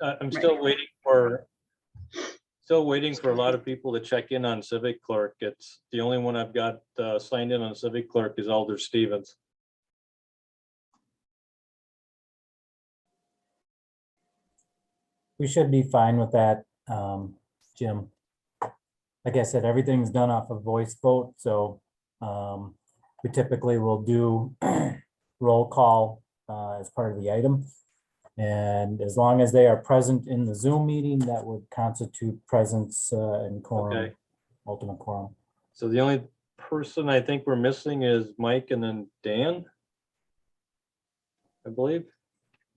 I'm still waiting for a lot of people to check in on Civic Clerk. It's the only one I've got signed in on Civic Clerk is Alder Stevens. We should be fine with that, Jim. Like I said, everything's done off of voice vote, so we typically will do roll call as part of the item. And as long as they are present in the Zoom meeting, that would constitute presence in quorum, Okay. ultimate quorum. So the only person I think we're missing is Mike and then Dan, I believe.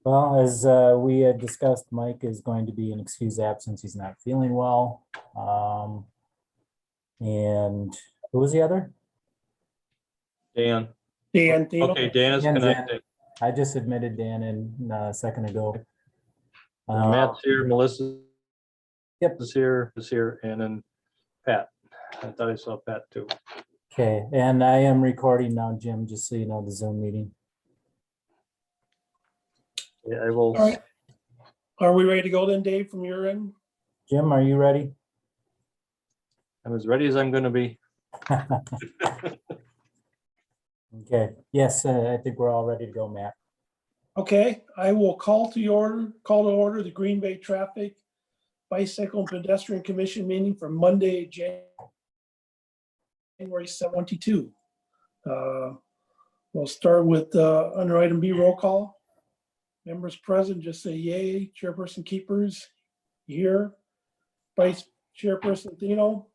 Well, as we had discussed, Mike is going to be an excused absence. He's not feeling well. And who was the other? Dan. Dan. Okay, Dan is Dan's in. connected. I just admitted Dan in a second ago. Matt's here, Melissa. Yep. Is here, and then Pat. I thought I saw Pat too. Okay, and I am recording now, Jim, just so you know, the Zoom meeting. Yeah, I will. All right. Are we ready to go then, Dave, from your end? Jim, are you ready? I'm as ready as I'm gonna be. Okay, yes, I think we're all ready to go, Matt. Okay, I will call to order the Green Bay Traffic Bicycle and Pedestrian Commission meeting for Monday, January 22. We'll start with under item B, roll call. Members present, just say yay. Chairperson Keepers here. Vice Chairperson Thino.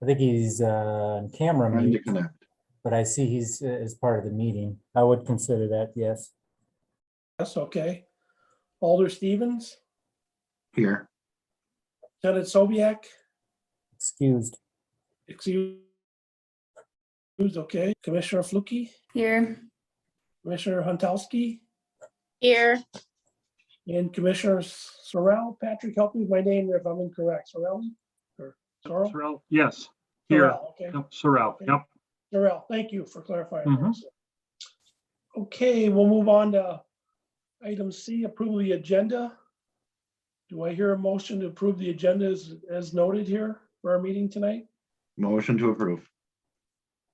I think he's on camera Trying to mute, connect. but I see he's as part of the meeting. I would consider that, yes. That's okay. Alder Stevens, Here. Lieutenant Sobiek, Excused. excused, okay. Commissioner Flukie, Here. Commissioner Huntalski, Here. and Commissioner Sorrell. Patrick, help me with my name if I'm incorrect. Sorrell? Or Sorrell? Sorrell, yes, here. Sorrell, okay. Yep, Sorrell, yep. Sorrell, thank you for clarifying. Mhm. Okay, we'll move on to item C, approval of the agenda. Do I hear a motion to approve the agenda as noted here for our meeting tonight? Motion to approve.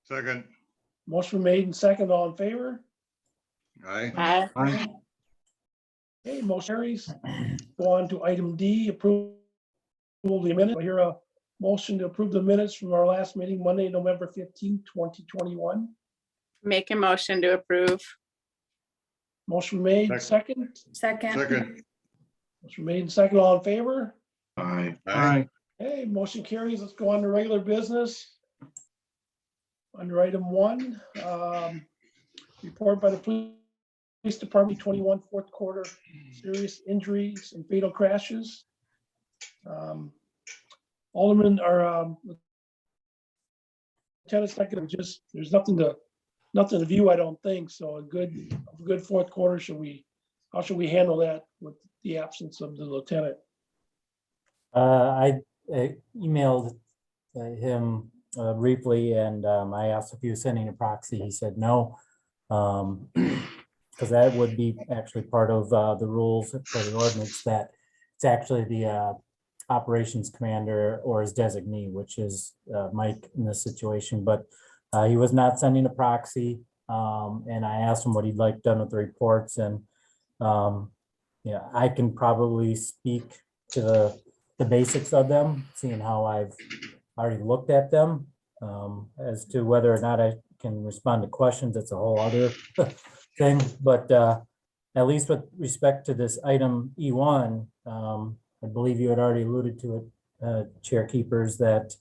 Second. Motion made and second, all in favor? Aye. Aye. Aye. Okay, motion carries. Go on to item D, approval of the minutes. I hear a motion to approve the minutes from our last meeting, Monday, November 15th, 2021. Make a motion to approve. Motion made, second. Second. Second. Motion made and second, all in favor? Aye. Aye. Okay, motion carries. Let's go on to regular business. Under item 1, report by the police department 21 fourth quarter serious injuries and fatal crashes. Alderman or Lieutenant Second, just there's nothing to view, I don't think. So a good fourth quarter. How should we handle that with the absence of the lieutenant? I emailed him briefly, and I asked if he was sending a proxy. He said no, because that would be actually part of the rules for the ordinance, that it's actually the operations commander or his designee, which is Mike in this situation. But he was not sending a proxy, and I asked him what he'd like done with the reports, and yeah, I can probably speak to the basics of them, seeing how I've already looked at them. As to whether or not I can respond to questions, it's a whole other thing. But at least with respect to this item E1, I believe you had already alluded to it, Chair Keepers, that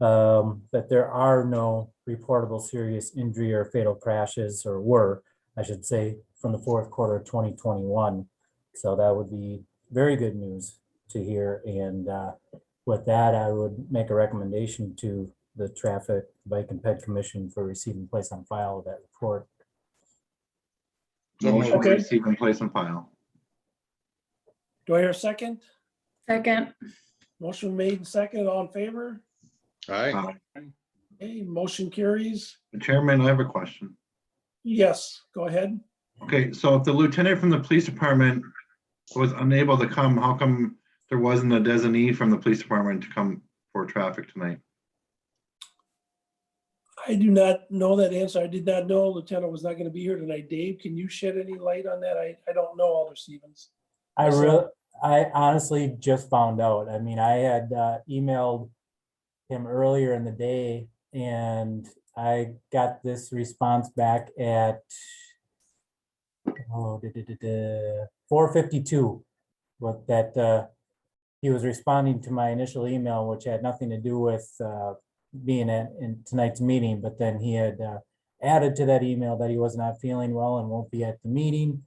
that there are no reportable serious injury or fatal crashes, or were, I should say, from the fourth quarter of 2021. So that would be very good news to hear. And with that, I would make a recommendation to the Traffic, Bike and Ped Commission for receive and place on file of that report. Motion to Okay. receive and place on file. Do I hear a second? Second. Motion made and second, all in favor? Aye. Aye. Okay, motion carries. Chairman, I have a question. Yes, go ahead. Okay, so if the lieutenant from the police department was unable to come, how come there wasn't a designee from the police department to come for traffic tonight? I do not know that answer. I did not know Lieutenant was not going to be here tonight. Dave, can you shed any light on that? I don't know, Alder Stevens. I honestly just found out. I mean, I had emailed him earlier in the day and I got this response back at 4:52. But that he was responding to my initial email, which had nothing to do with being in tonight's meeting, but then he had added to that email that he was not feeling well and won't be at the meeting.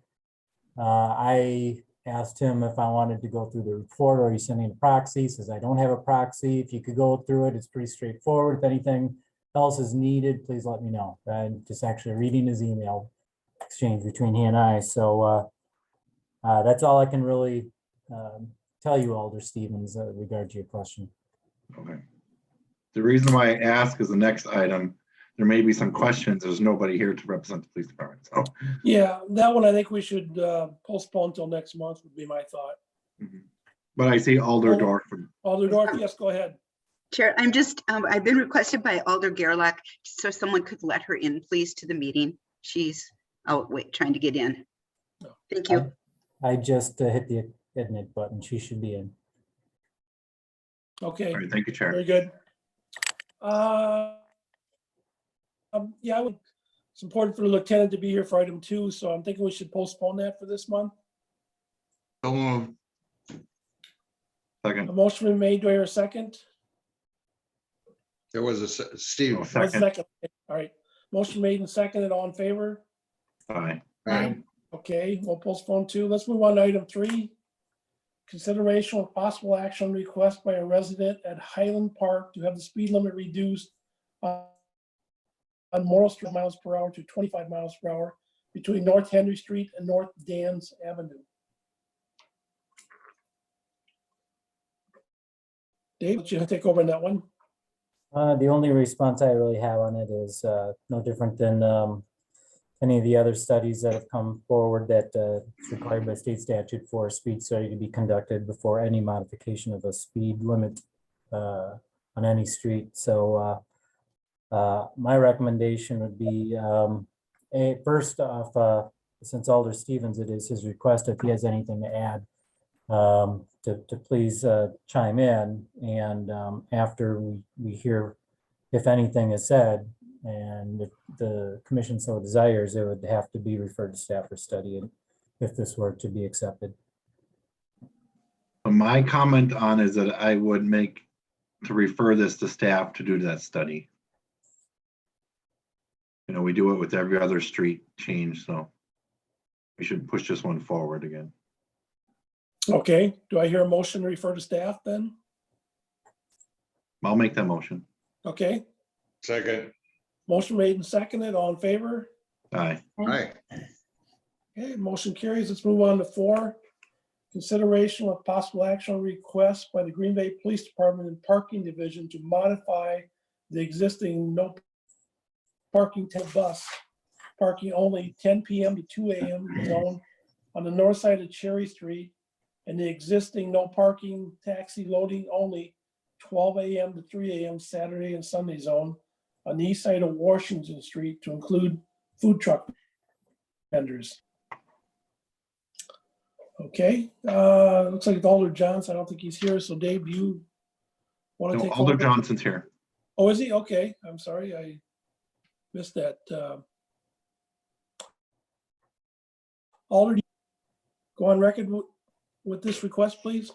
I asked him if I wanted to go through the report or he's sending a proxy. He says, I don't have a proxy. If you could go through it, it's pretty straightforward. If anything else is needed, please let me know. I'm just actually reading his email exchange between he and I. So that's all I can really tell you, Alder Stevens, regard to your question. Okay. The reason why I ask is the next item, there may be some questions. There's nobody here to represent the police department. So, Yeah, that one I think we should postpone until next month would be my thought. but I see Alder Oh. Dorf. Alder Dorf, yes, go ahead. Chair, I'm just, I've been requested by Alder Gerlach, so someone could let her in, please, to the meeting. She's out, trying to get in. Thank you. I just hit the admit button. She should be in. Okay, All right, thank you, Chair. very good. Yeah, it's important for the lieutenant to be here for item 2, so I'm thinking we should postpone that for this month. So moved. A Second. motion been made. Do I hear a second? There was Steve. Oh, One second. All right, motion made and seconded. All in favor? Aye. Aye. Okay, we'll postpone 2. Let's move on to item 3. Consideration of possible action request by a resident at Highland Park to have the speed limit reduced on Morrill Street miles per hour to 25 miles per hour between North Henry Street and North Dan's Avenue. Dave, you take over on that one? The only response I really have on it is no different than any of the other studies that have come forward that it's required by state statute for a speed study to be conducted before any modification of a speed limit on any street. So my recommendation would be first off, since Alder Stevens, it is his request if he has anything to add, to please chime in. And after we hear if anything is said, and if the commission so desires, it would have to be referred to staff for study if this were to be accepted. So my comment on is that I would make to refer this to staff to do that study. You know, we do it with every other street change, so we should push this one forward again. Okay, do I hear a motion to refer to staff then? I'll make that motion. Okay, Second. motion made and seconded. All in favor? Aye. Aye. Okay, motion carries. Let's move on to 4. Consideration of possible action request by the Green Bay Police Department and Parking Division to modify the existing no parking to bus parking only 10 p.m. to 2 a.m. zone on the north side of Cherry Street and the existing no parking taxi loading only 12 a.m. to 3 a.m. Saturday and Sunday zone on the east side of Washington Street to include food truck vendors. Okay, looks like it's Alder Johnson. I don't think he's here. So Dave, do you want to No, take Alder over? Johnson's here. Oh, is he? Okay, I'm sorry. I missed that. Alder, do you go on record with this request, please?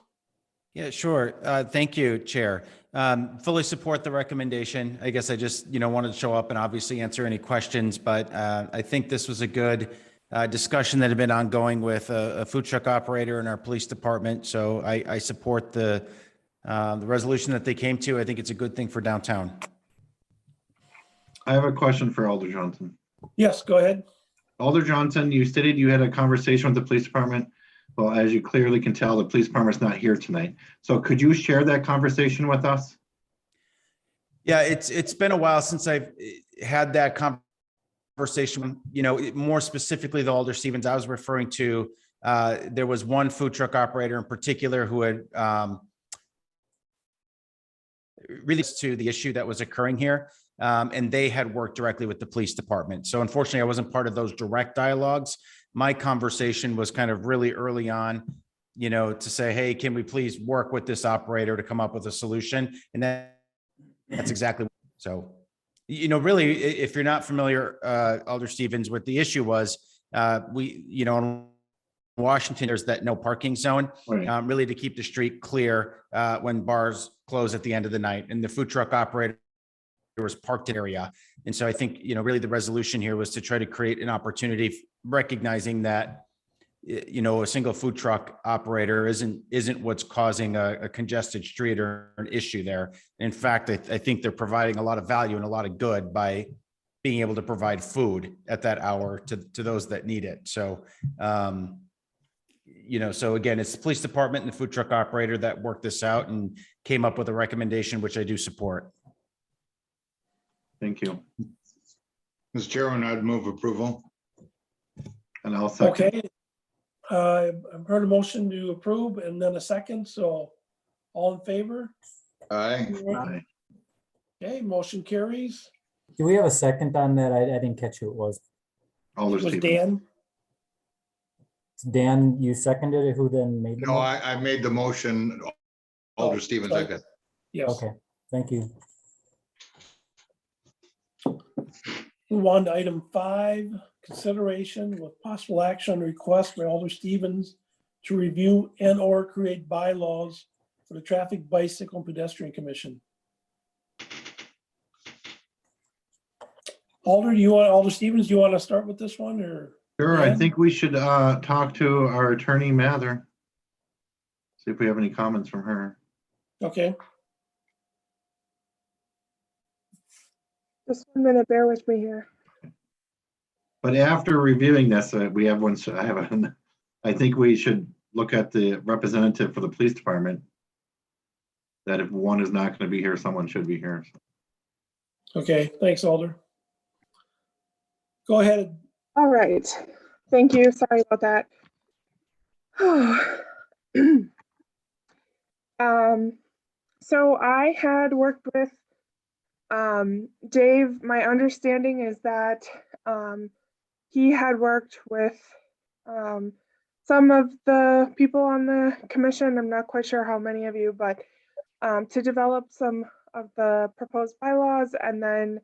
Yeah, sure. Thank you, Chair. Fully support the recommendation. I guess I just, wanted to show up and obviously answer any questions, but I think this was a good discussion that had been ongoing with a food truck operator in our police department. So I support the resolution that they came to. I think it's a good thing for downtown. I have a question for Alder Johnson. Yes, go ahead. Alder Johnson, you stated you had a conversation with the police department. Well, as you clearly can tell, the police department's not here tonight. So could you share that conversation with us? Yeah, it's been a while since I've had that conversation, more specifically, the Alder Stevens I was referring to, there was one food truck operator in particular who had really to the issue that was occurring here. And they had worked directly with the police department. So unfortunately, I wasn't part of those direct dialogues. My conversation was kind of really early on, to say, hey, can we please work with this operator to come up with a solution? And that's exactly so. Really, if you're not familiar, Alder Stevens, what the issue was, in Washington, there's that no parking zone, Right. really to keep the street clear when bars close at the end of the night. And the food truck operator was parked in area. And so I think, really the resolution here was to try to create an opportunity, recognizing that, a single food truck operator isn't what's causing a congested street or an issue there. In fact, I think they're providing a lot of value and a lot of good by being able to provide food at that hour to those that need it. So, so again, it's the police department and the food truck operator that worked this out and came up with a recommendation, which I do support. Thank you. Mr. Chairman, I'd move approval. And I'll second. Okay. I've heard a motion to approve and then a second, so all in favor? Aye. Aye. Okay, motion carries. Do we have a second on that? I didn't catch who it was. Alder It was Stevens. Dan. Dan, you seconded it. Who then made the No, motion? I made the motion. Alder Stevens, sorry. second. Yes. Okay, thank you. Move on to item 5, consideration with possible action on request by Alder Stevens to review and or create bylaws for the Traffic, Bicycle, and Pedestrian Commission. Alder Stevens, do you want to start with this one or? Sure, I Dan? think we should talk to our attorney Mather. See if we have any comments from her. Okay, Just 1 minute, bear with me here. But after reviewing this, we have one, I think we should look at the representative for the police department. That if one is not going to be here, someone should be here. okay, thanks, Alder. Go ahead. All right, thank you, sorry about that. So I had worked with Dave. My understanding is that he had worked with some of the people on the commission. I'm not quite sure how many of you, but to develop some of the proposed bylaws, and then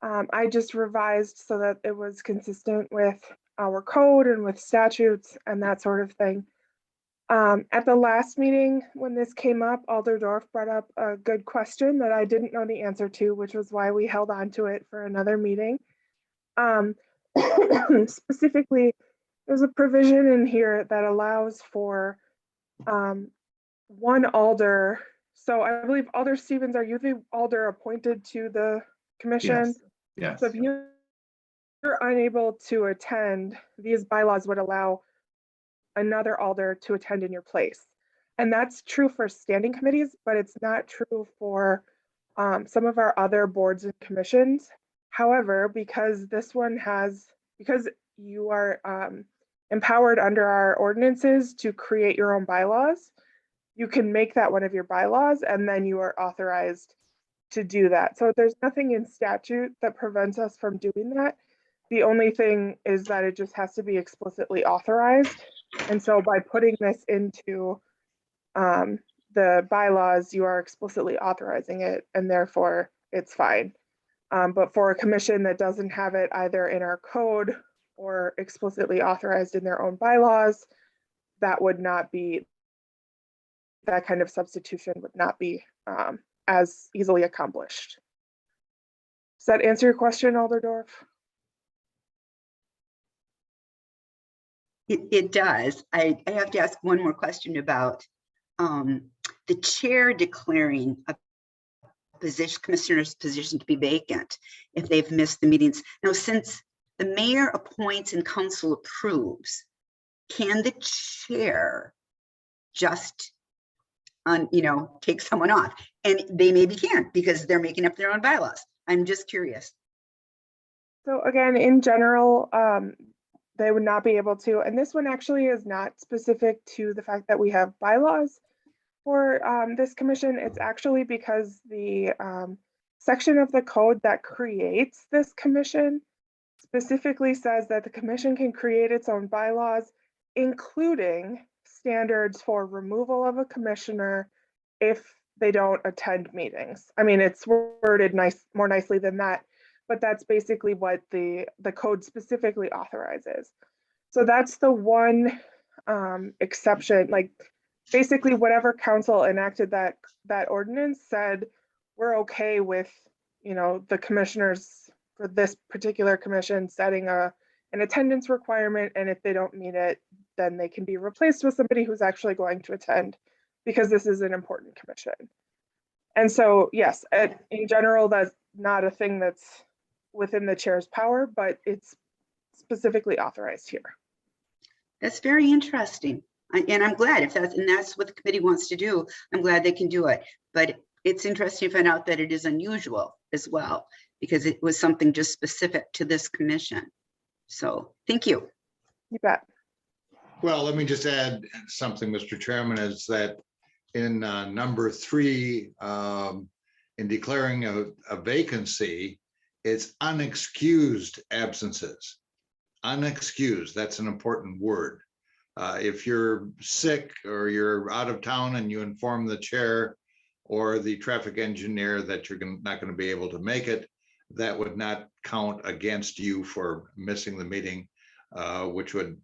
I just revised so that it was consistent with our code and with statutes and that sort of thing. At the last meeting, when this came up, Alder Dorf brought up a good question that I didn't know the answer to, which was why we held on to it for another meeting. Specifically, there's a provision in here that allows for one alder. So I believe Alder Stevens, are you the alder appointed to the commission? Yes. So if you're unable to attend, these bylaws would allow another alder to attend in your place. And that's true for standing committees, but it's not true for some of our other boards and commissions. However, because you are empowered under our ordinances to create your own bylaws, you can make that one of your bylaws, and then you are authorized to do that. So there's nothing in statute that prevents us from doing that. The only thing is that it just has to be explicitly authorized. And so by putting this into the bylaws, you are explicitly authorizing it, and therefore it's fine. But for a commission that doesn't have it either in our code or explicitly authorized in their own bylaws, that kind of substitution would not be as easily accomplished. Does that answer your question, Alder Dorf? It does. I have to ask one more question about the chair declaring a commissioner's position to be vacant if they've missed the meetings. Now, since the mayor appoints and council approves, can the chair just take someone off? And they maybe can't because they're making up their own bylaws. I'm just curious. So again, in general, they would not be able to, and this one actually is not specific to the fact that we have bylaws for this commission. It's actually because the section of the code that creates this commission specifically says that the commission can create its own bylaws, including standards for removal of a commissioner if they don't attend meetings. I mean, it's worded more nicely than that, but that's basically what the code specifically authorizes. So that's the one exception. Like basically whatever council enacted that ordinance said, we're okay with, you know, the commissioners for this particular commission setting an attendance requirement, and if they don't meet it, then they can be replaced with somebody who's actually going to attend, because this is an important commission. And so, yes, in general, that's not a thing that's within the chair's power, but it's specifically authorized here. That's very interesting. And I'm glad if that's what the committee wants to do, I'm glad they can do it. But it's interesting to find out that it is unusual as well, because it was something just specific to this commission. So thank you. You bet. Well, let me just add something, Mr. Chairman, is that in number 3, in declaring a vacancy, it's unexcused absences. Unexcused, that's an important word. If you're sick or you're out of town and you inform the chair or the traffic engineer that you're not going to be able to make it, that would not count against you for missing the meeting, which would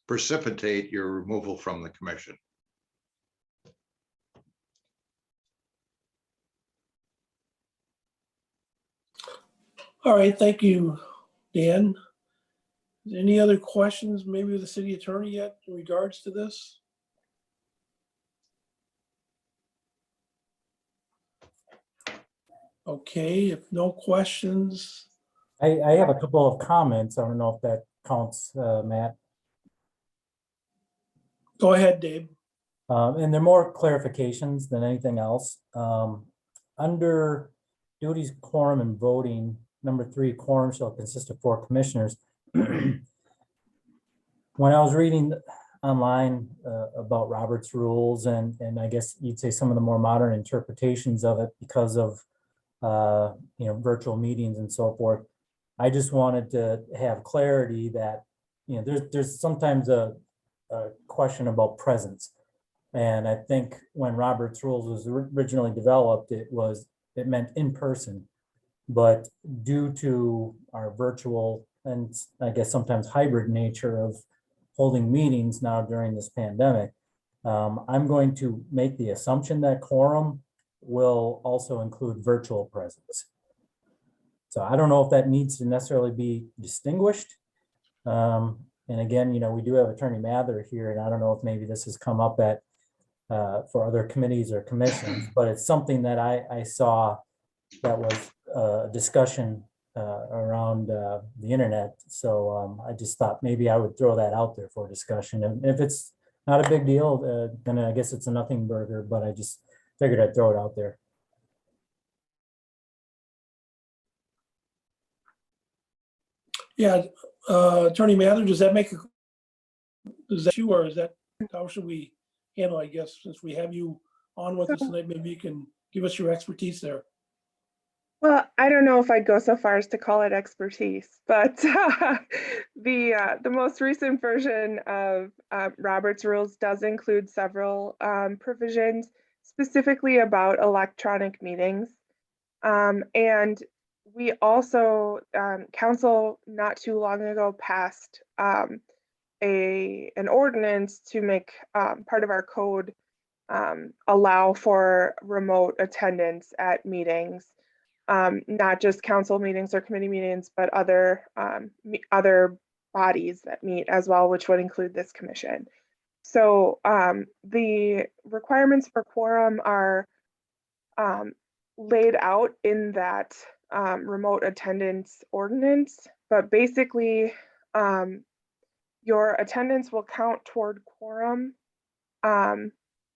precipitate your removal from the commission. All right, thank you, Dan. Any other questions, maybe with the city attorney yet in regards to this? Okay, if no questions, I have a couple of comments. I don't know if that counts, Matt. go ahead, Dave. And they're more clarifications than anything else. Under duties, quorum, and voting, number 3, quorum shall consist of 4 commissioners. When I was reading online about Robert's rules, and I guess you'd say some of the more modern interpretations of it because of you know, virtual meetings and so forth, I just wanted to have clarity that, you know, there's sometimes a question about presence. And I think when Robert's rules was originally developed, it meant in person, but due to our virtual and I guess sometimes hybrid nature of holding meetings now during this pandemic, I'm going to make the assumption that quorum will also include virtual presence. So I don't know if that needs to necessarily be distinguished. And again, you know, we do have Attorney Mather here, and I don't know if maybe this has come up at for other committees or commissions, but it's something that I saw that was a discussion around the internet. So I just thought maybe I would throw that out there for discussion. And if it's not a big deal, then I guess it's a nothing burger, but I just figured I'd throw it out there. Yeah, Attorney Mather, does that make is that you, or is that, how should we handle, I guess, since we have you on with us tonight, maybe you can give us your expertise there. Well, I don't know if I'd go so far as to call it expertise, but the most recent version of Robert's rules does include several provisions specifically about electronic meetings. And we also, council not too long ago passed an ordinance to make part of our code allow for remote attendance at meetings. Not just council meetings or committee meetings, but other bodies that meet as well, which would include this commission. So the requirements for quorum are laid out in that remote attendance ordinance, but basically your attendance will count toward quorum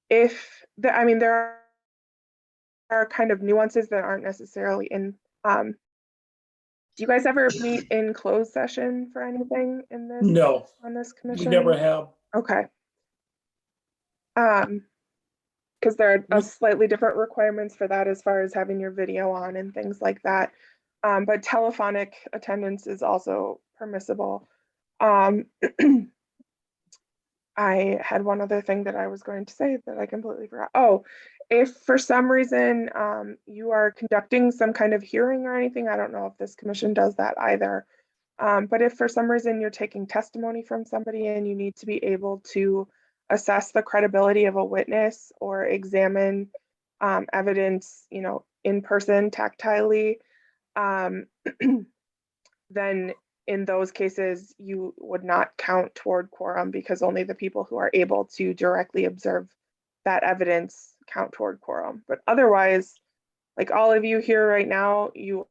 if I mean, there are kind of nuances that aren't necessarily in Do you guys ever meet in closed session for anything in this, No, on this we commission? never have. Okay. Because there are slightly different requirements for that as far as having your video on and things like that. But telephonic attendance is also permissible. I had one other thing that I was going to say that I completely forgot. Oh, if for some reason you are conducting some kind of hearing or anything, I don't know if this commission does that either. But if for some reason you're taking testimony from somebody and you need to be able to assess the credibility of a witness or examine evidence, you know, in person, tactilely, then in those cases, you would not count toward quorum because only the people who are able to directly observe that evidence count toward quorum. But otherwise, like all of you here right now, you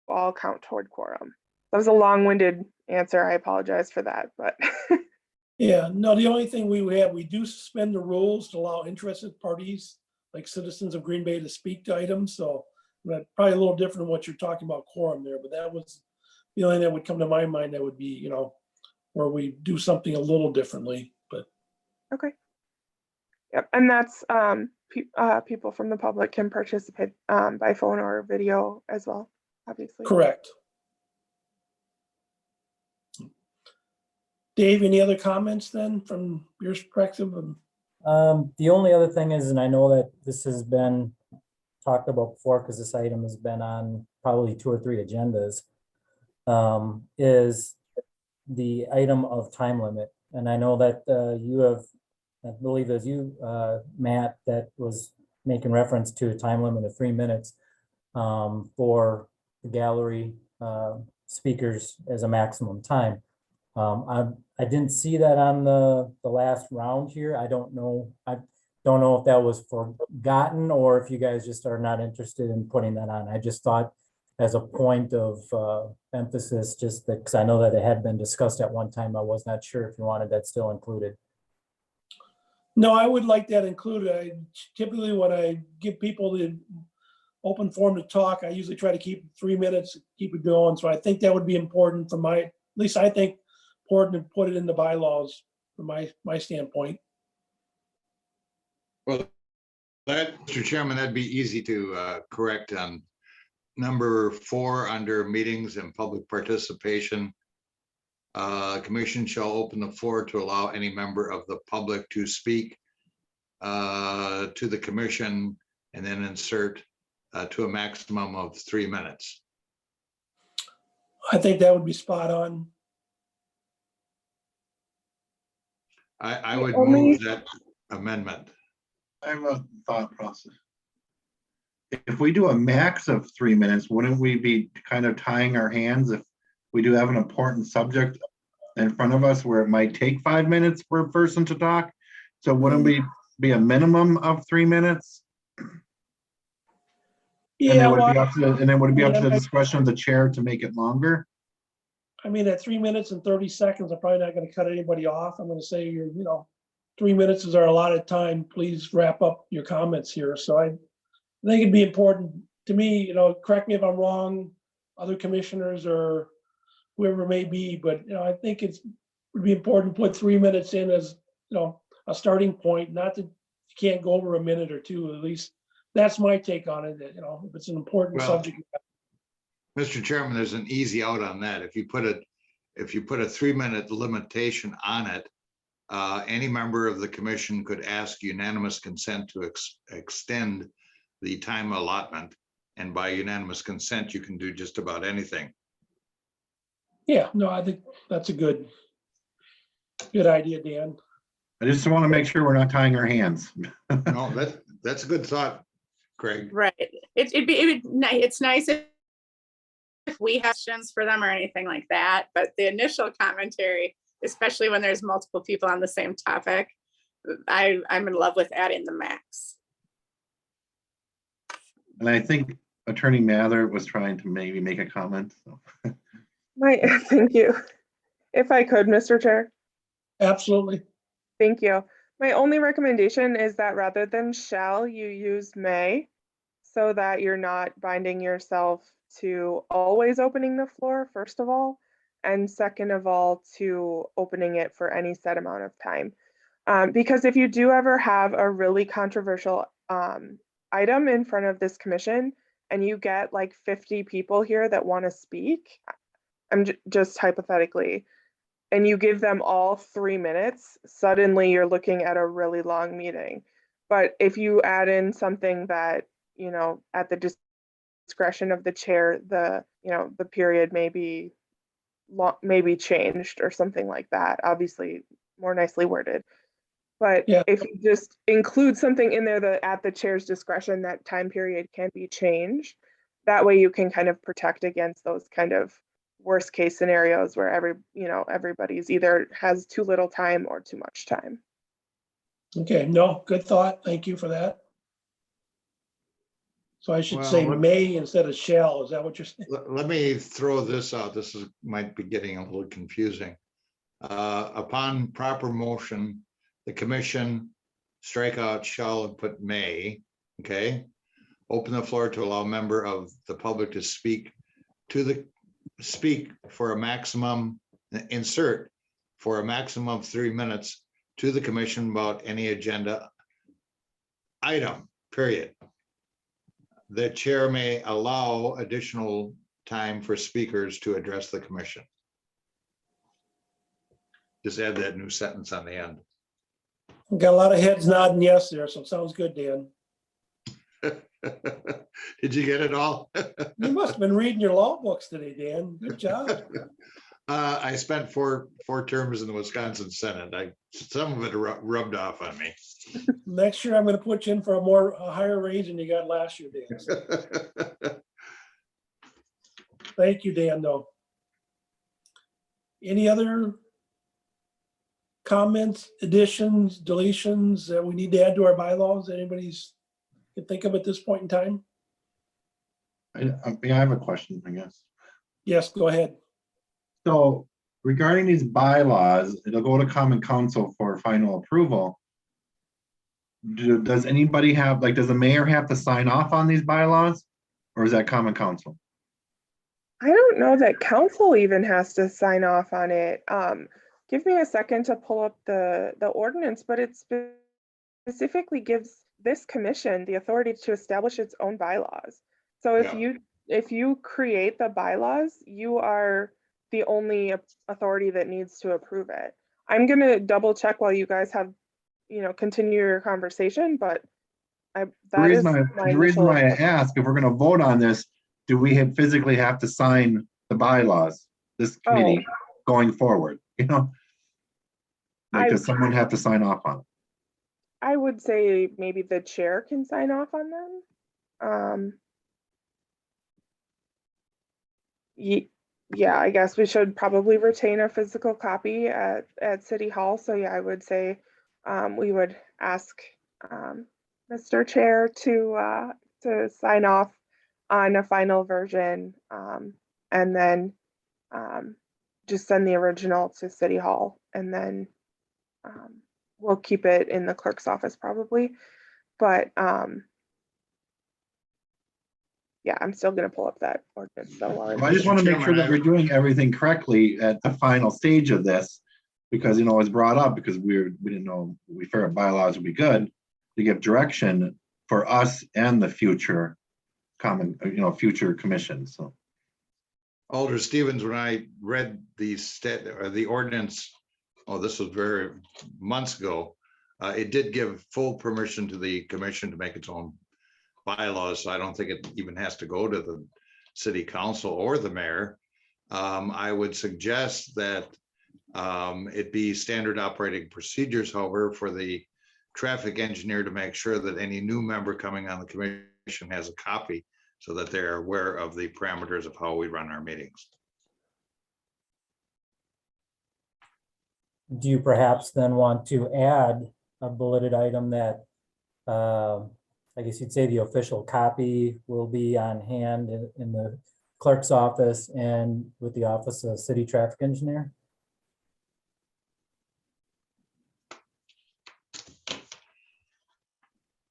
all count toward quorum. That was a long-winded answer. I apologize for that, but Yeah, no, the only thing we do suspend the rules to allow interested parties like citizens of Green Bay to speak to items. So that's probably a little different than what you're talking about quorum there, but that was the only thing that would come to my mind. That would be, you know, where we do something a little differently, but okay. Yep, and that's people from the public can participate by phone or video as well, obviously. correct. Dave, any other comments then from your perspective? The only other thing is, and I know that this has been talked about before because this item has been on probably 2 or 3 agendas, is the item of time limit. And I know that you have, I believe it was you, Matt, that was making reference to a time limit of 3 minutes for the gallery speakers as a maximum time. I didn't see that on the last round here. I don't know if that was forgotten or if you guys just are not interested in putting that on. I just thought as a point of emphasis, just that, because I know that it had been discussed at one time. I was not sure if you wanted that still included. No, I would like that included. I typically, when I give people the open forum to talk, I usually try to keep 3 minutes, keep it going. So I think that would be important from at least I think important to put it in the bylaws from my standpoint. Well, Mr. Chairman, that'd be easy to correct on number 4 under meetings and public participation. Commission shall open the floor to allow any member of the public to speak to the commission, and then insert to a maximum of 3 minutes. I think that would be spot on. I would move that amendment. I have a thought process. If we do a max of 3 minutes, wouldn't we be kind of tying our hands if we do have an important subject in front of us where it might take 5 minutes for a person to talk? So wouldn't we be a minimum of 3 minutes? Yeah, And then would well, it be up to, and then would it be up to the yeah, discretion of the chair to make it longer? I mean, at 3 minutes and 30 seconds, I'm probably not going to cut anybody off. I'm going to say, you know, 3 minutes is our allotted time. Please wrap up your comments here. So I think it'd be important to me, you know, correct me if I'm wrong, other commissioners or whoever it may be, but, you know, I think would be important to put 3 minutes in as, you know, a starting point, not that you can't go over a minute or two, at least that's my take on it, that, you know, if it's an important Well, subject. Mr. Chairman, there's an easy out on that. If you put a 3 minute limitation on it, any member of the commission could ask unanimous consent to extend the time allotment. And by unanimous consent, you can do just about anything. Yeah, no, I think that's a good idea, Dan. I just want to make sure we're not tying our hands. No, that's a good thought, Craig. Right. It's nice if we have questions for them or anything like that, but the initial commentary, especially when there's multiple people on the same topic, I'm in love with adding the max. And I think Attorney Mather was trying to maybe make a comment. So. Thank you. If I could, Mr. Chair. Absolutely. Thank you. My only recommendation is that rather than shall, you use may, so that you're not binding yourself to always opening the floor, first of all, and second of all, to opening it for any set amount of time. Because if you do ever have a really controversial item in front of this commission and you get like 50 people here that want to speak, I'm just hypothetically, and you give them all 3 minutes, suddenly you're looking at a really long meeting. But if you add in something that, at the discretion of the chair, the period may be changed or something like that, obviously more nicely worded. But Yeah. if you just include something in there that at the chair's discretion, that time period can be changed, that way you can kind of protect against those kind of worst case scenarios where everybody's either has too little time or too much time. Okay, no, good thought. Thank you for that. So I should Well, say let- may instead of shall. Is that what you're saying? Let me throw this out. Might be getting a little confusing. Upon proper motion, the commission strike out shall and put may, okay? Open the floor to allow a member of the public to speak for a maximum, insert for a maximum of 3 minutes to the commission about any agenda item, period. The chair may allow additional time for speakers to address the commission. Just add that new sentence on the end. Got a lot of heads nodding yes there, so it sounds good, Dan. Did you get it all? You must have been reading your law books today, Dan. Good job. I spent four terms in the Wisconsin Senate. Some of it rubbed off on me. Next year, I'm going to put you in for a higher raise than you got last year, Dan. So thank you, Dan, though. Any other comments, additions, deletions that we need to add to our bylaws? Anybody's can think of at this point in time? I have a question, I guess. Yes, go ahead. So regarding these bylaws, it'll go to common council for final approval. Does anybody have, does the mayor have to sign off on these bylaws? Or is that common council? I don't know that council even has to sign off on it. Give me a second to pull up the ordinance, but it specifically gives this commission the authority to establish its own bylaws. So if you create the bylaws, you are the only authority that needs to approve it. I'm gonna double check while you guys have, continue your conversation, but The reason why I ask, if we're gonna vote on this, do we physically have to sign the bylaws, this committee going forward, does someone have to sign off on it? I would say maybe the chair can sign off on them. Yeah, I guess we should probably retain a physical copy at City Hall. So yeah, I would say we would ask Mr. Chair to sign off on a final version, and then just send the original to City Hall, and then we'll keep it in the clerk's office probably. But yeah, I'm still going to pull up that ordinance. So I just want to make sure that we're doing everything correctly at the final stage of this, because it was brought up because we didn't know we figured bylaws would be good to give direction for us and the future future commissions. So Alder Stevens, when I read the ordinance, this was very months ago, it did give full permission to the commission to make its own bylaws. So I don't think it even has to go to the city council or the mayor. I would suggest that it be standard operating procedures, however, for the traffic engineer to make sure that any new member coming on the commission has a copy so that they're aware of the parameters of how we run our meetings. Do you perhaps then want to add a bulleted item that, I guess you'd say the official copy will be on hand in the clerk's office and with the office of city traffic engineer?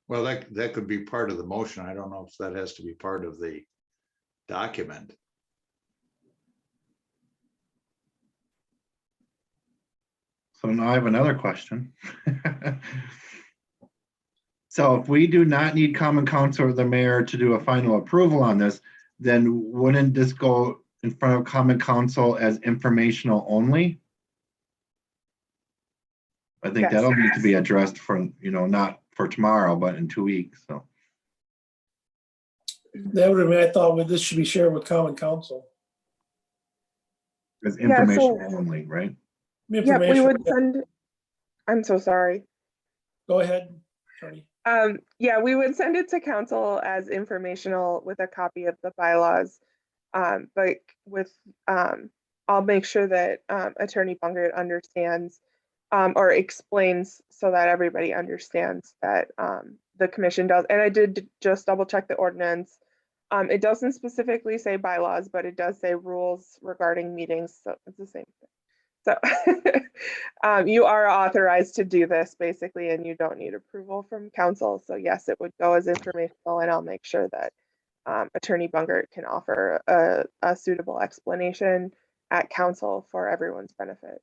Well, that could be part of the motion. I don't know if that has to be part of the document. So now I have another question. So if we do not need common council or the mayor to do a final approval on this, then wouldn't this go in front of common council as informational only? I think Yes. that'll need to be addressed for, not for tomorrow, but in 2 weeks, so. That would have been, I thought this should be shared with common council. It's Yeah, information so- only, right? Yeah, we Information. would send, I'm so sorry. Go ahead, Attorney. Yeah, we would send it to council as informational with a copy of the bylaws. But with, I'll make sure that Attorney Bungert understands or explains so that everybody understands that the commission does. And I did just double check the ordinance. It doesn't specifically say bylaws, but it does say rules regarding meetings. So it's the same thing. So you are authorized to do this basically, and you don't need approval from council. So yes, it would go as informational, and I'll make sure that Attorney Bungert can offer a suitable explanation at council for everyone's benefit.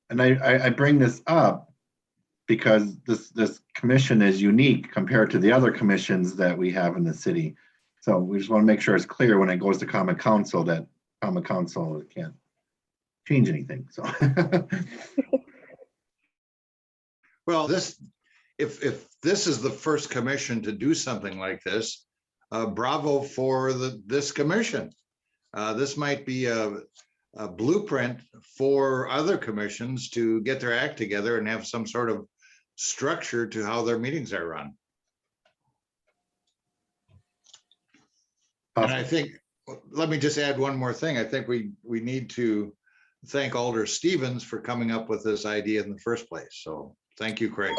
And I bring this up because this commission is unique compared to the other commissions that we have in the city. So we just want to make sure it's clear when it goes to common council that common council can't change anything, so. Well, if this is the first commission to do something like this, bravo for this commission. This might be a blueprint for other commissions to get their act together and have some sort of structure to how their meetings are run. And I think, let me just add one more thing. I think we need to thank Alder Stevens for coming up with this idea in the first place. So thank you, Craig.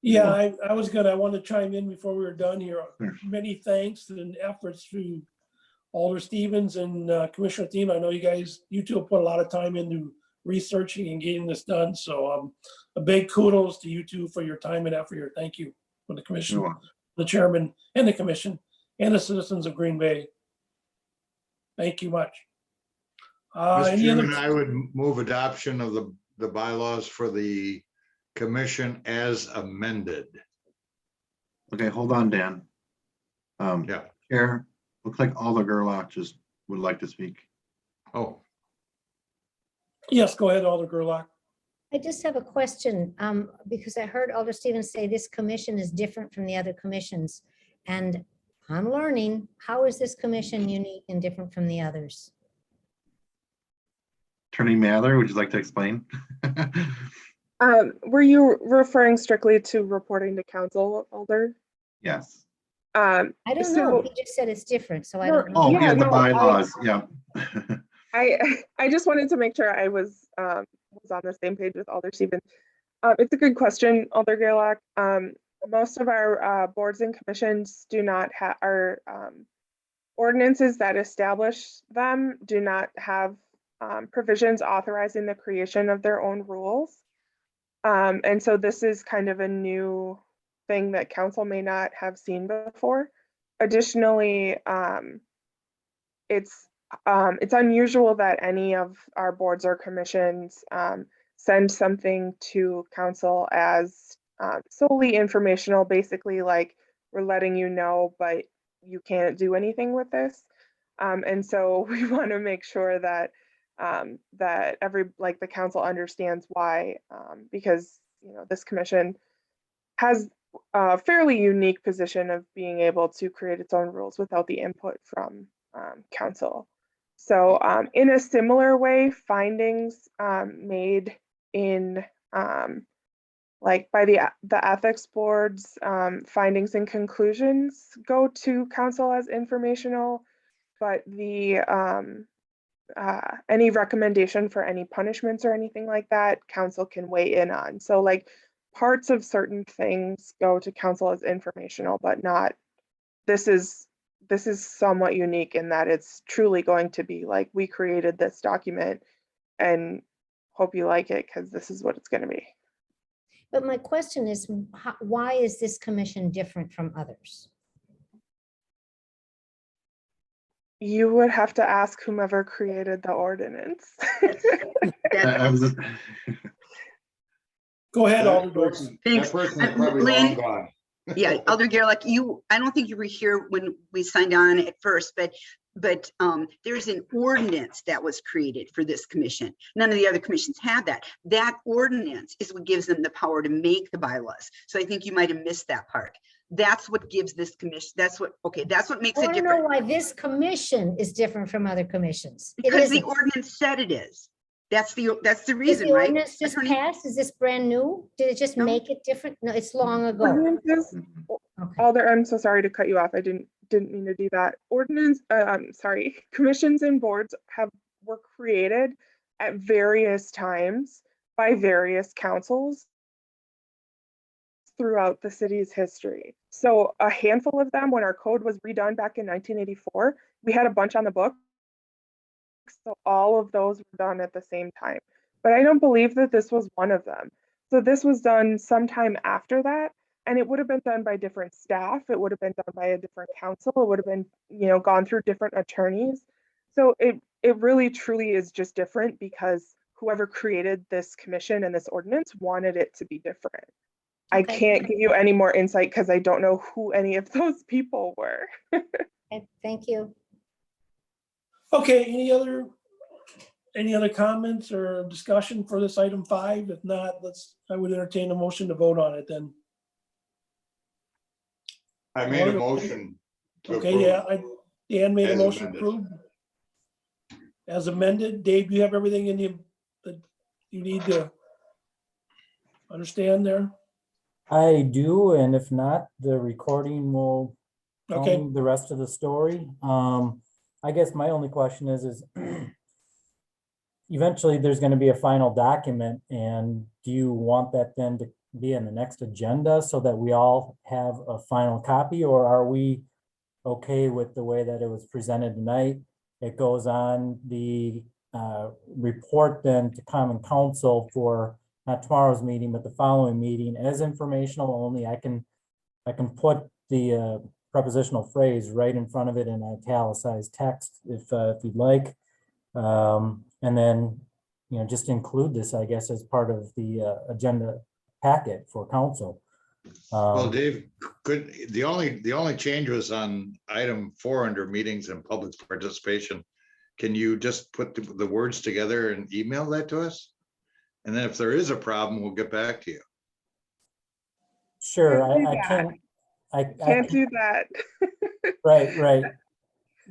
Yeah, I want to chime in before we were done here. Sure. Many thanks and efforts to Alder Stevens and Commissioner Thiem. I know you two have put a lot of time into researching and getting this done. So a big kudos to you two for your time and effort here. Thank you for the commission, You're welcome. the chairman and the commission and the citizens of Green Bay. Thank you much. Mr. Any Chairman, other? I would move adoption of the bylaws for the commission as amended. Okay, hold on, Dan. Yeah. Chair, looks like Alder Gerlach just would like to speak. Oh, Yes, go ahead, Alder Gerlach. I just have a question, because I heard Alder Stevens say this commission is different from the other commissions. And I'm learning, how is this commission unique and different from the others? Attorney Mather, would you like to explain? Were you referring strictly to reporting to council, Alder? Yes. I don't So- know. He just said it's different, so I No, don't know. Oh, Yeah, yeah, the no, bylaws, yeah. I just wanted to make sure I was on the same page with Alder Stevens. It's a good question, Alder Gerlach. Most of our boards and commissions do not have our ordinances that establish them do not have provisions authorizing the creation of their own rules. And so this is kind of a new thing that council may not have seen before. Additionally, it's unusual that any of our boards or commissions send something to council as solely informational, basically like we're letting you know, but you can't do anything with this. And so we want to make sure that that the council understands why, because this commission has a fairly unique position of being able to create its own rules without the input from council. So in a similar way, findings made in by the ethics boards, findings and conclusions go to council as informational, but the any recommendation for any punishments or anything like that, council can weigh in on. So like parts of certain things go to council as informational, but not, this is somewhat unique in that it's truly going to be like, we created this document and hope you like it because this is what it's going to be. But my question is, why is this commission different from others? You would have to ask whomever created the ordinance. I was just- Go ahead, That Alder Dorf. person Thanks. that person is probably Lynn? long gone. Yeah, Elder Gerlach, I don't think you were here when we signed on at first, but there's an ordinance that was created for this commission. None of the other commissions have that. That ordinance is what gives them the power to make the bylaws. So I think you might have missed that part. That's what gives this commission, that's what makes I it want to know different. why this commission is different from other commissions. It Because the isn't. ordinance said it is. That's the Is reason, the right? ordinance just Attorney? passed? Is this brand new? Did it just No. make it different? No, it's long ago. Ordinances, Okay. Alder, I'm so sorry to cut you off. I didn't mean to do that. Commissions and boards were created at various times by various councils throughout the city's history. So a handful of them, when our code was redone back in 1984, we had a bunch on the book. So all of those were done at the same time. But I don't believe that this was one of them. So this was done sometime after that, and it would have been done by different staff. It would have been done by a different council. It would have been, gone through different attorneys. So it really truly is just different because whoever created this commission and this ordinance wanted it to be different. I Okay. can't give you any more insight because I don't know who any of those people were. Okay, thank you. Okay, any other comments or discussion for this item 5? If not, I would entertain a motion to vote on it then. I made a motion. to Okay, approve. Dan made a As motion amended. approved. As amended. Dave, do you have everything in you that you need to understand there? I do, and if not, the recording will tell Okay, me the rest of the story. I guess my only question is eventually there's going to be a final document, and do you want that then to be in the next agenda so that we all have a final copy, or are we okay with the way that it was presented tonight? It goes on the report then to Common Council for not tomorrow's meeting, but the following meeting as informational only. I can put the prepositional phrase right in front of it in italicized text if you'd like. And then, just include this, I guess, as part of the agenda packet for council. Well, Dave, the only change was on item 4 under meetings and public participation. Can you just put the words together and email that to us? And then if there is a problem, we'll get back to you. Sure, Can't do I that. can't. I Can't do that. Right.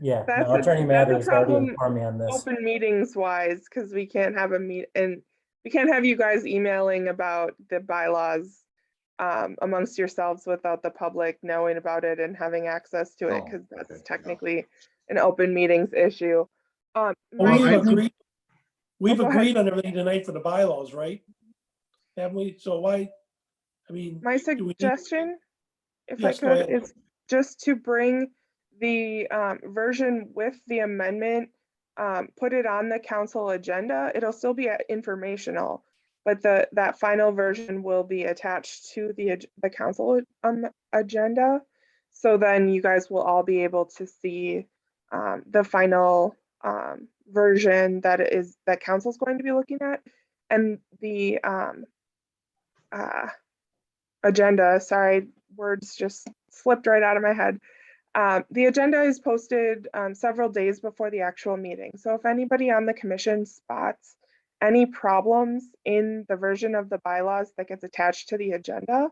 Yeah, That's no, a- Attorney that's a Matters already problem informed me on this. Open meetings wise, because we can't have we can't have you guys emailing about the bylaws amongst yourselves without the public knowing about it and having access to it, Oh, because that's okay, technically an open meetings issue. well, my- we've I think- agreed. We've go ahead. agreed on everything tonight for the bylaws, right? Haven't we? So why, My do we need- suggestion, if Yes, I go could, ahead. is just to bring the version with the amendment, put it on the council agenda. It'll still be informational, but that final version will be attached to the council agenda. So then you guys will all be able to see the final version that council's going to be looking at, and the agenda. Sorry, words just slipped right out of my head. The agenda is posted several days before the actual meeting. So if anybody on the commission spots any problems in the version of the bylaws that gets attached to the agenda,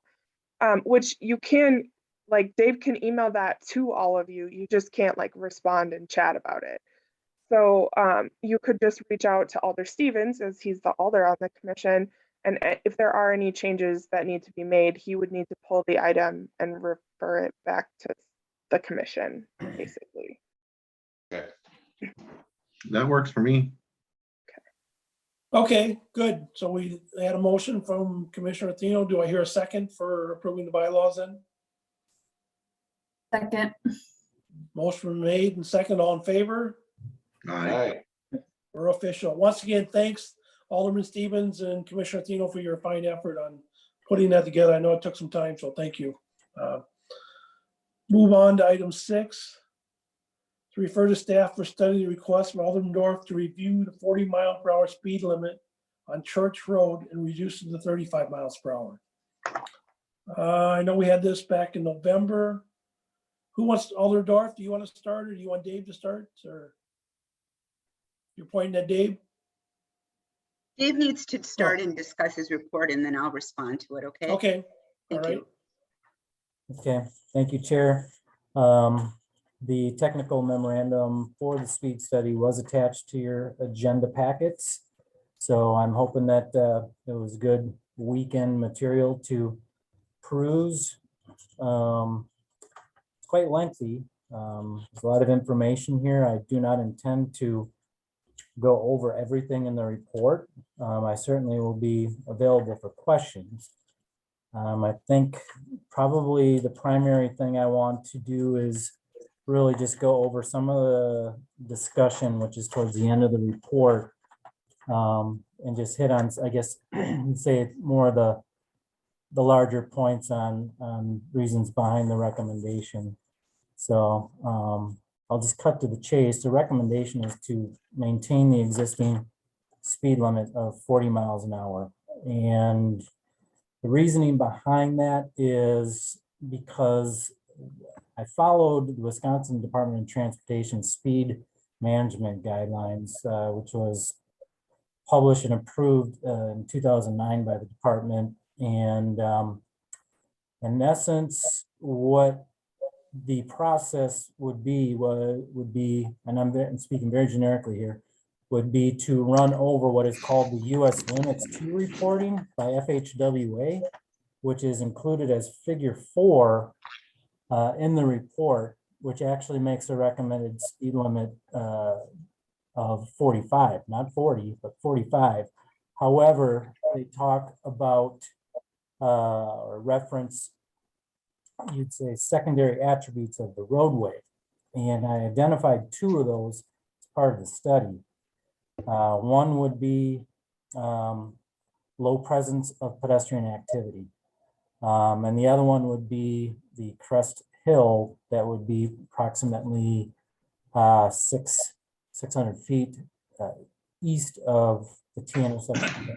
which you can, like Dave can email that to all of you. You just can't like respond and chat about it. So you could just reach out to Alder Stevens, as he's the alder on the commission. And if there are any changes that need to be made, he would need to pull the item and refer it back to the commission, basically. Okay. That works for me. Okay, good. So we had a motion from Commissioner Atheno. Do I hear a second for approving the bylaws then? Second. Motion made and second, all in favor? All Aye. right. We're official. Once again, thanks Alderman Stevens and Commissioner Atheno for your fine effort on putting that together. I know it took some time, so thank you. Move on to item 6. to refer to staff for study the request from Alderman Dorf to review the 40-mile-per-hour speed limit on Church Road and reduce it to 35 miles per hour. I know we had this back in November. Who wants, Alder Dorf, do you want to start, or do you want Dave to start, or? You're pointing at Dave? Dave needs to start and discuss his report, and then I'll respond to it, okay? Okay, all Thank right. you. Okay, thank you, Chair. The technical memorandum for the speed study was attached to your agenda packets. So I'm hoping that it was good weekend material to peruse. It's quite lengthy. There's a lot of information here. I do not intend to go over everything in the report. I certainly will be available for questions. I think probably the primary thing I want to do is really just go over some of the discussion, which is towards the end of the report, and just hit on, I guess, say more of the larger points on reasons behind the recommendation. So I'll just cut to the chase. The recommendation is to maintain the existing speed limit of 40 miles an hour. And the reasoning behind that is because I followed the Wisconsin Department of Transportation speed management guidelines, which was published and approved in 2009 by the department. And in essence, what the process would be, and I'm speaking very generically here, would be to run over what is called the U.S. Limits 2 reporting by FHWA, which is included as figure 4 in the report, which actually makes a recommended speed limit of 45, not 40, but 45. However, they talk about or reference, you'd say, secondary attributes of the roadway. And I identified 2 of those as part of the study. One would be low presence of pedestrian activity. And the other one would be the crest hill that would be approximately 600 feet east of the T intersection.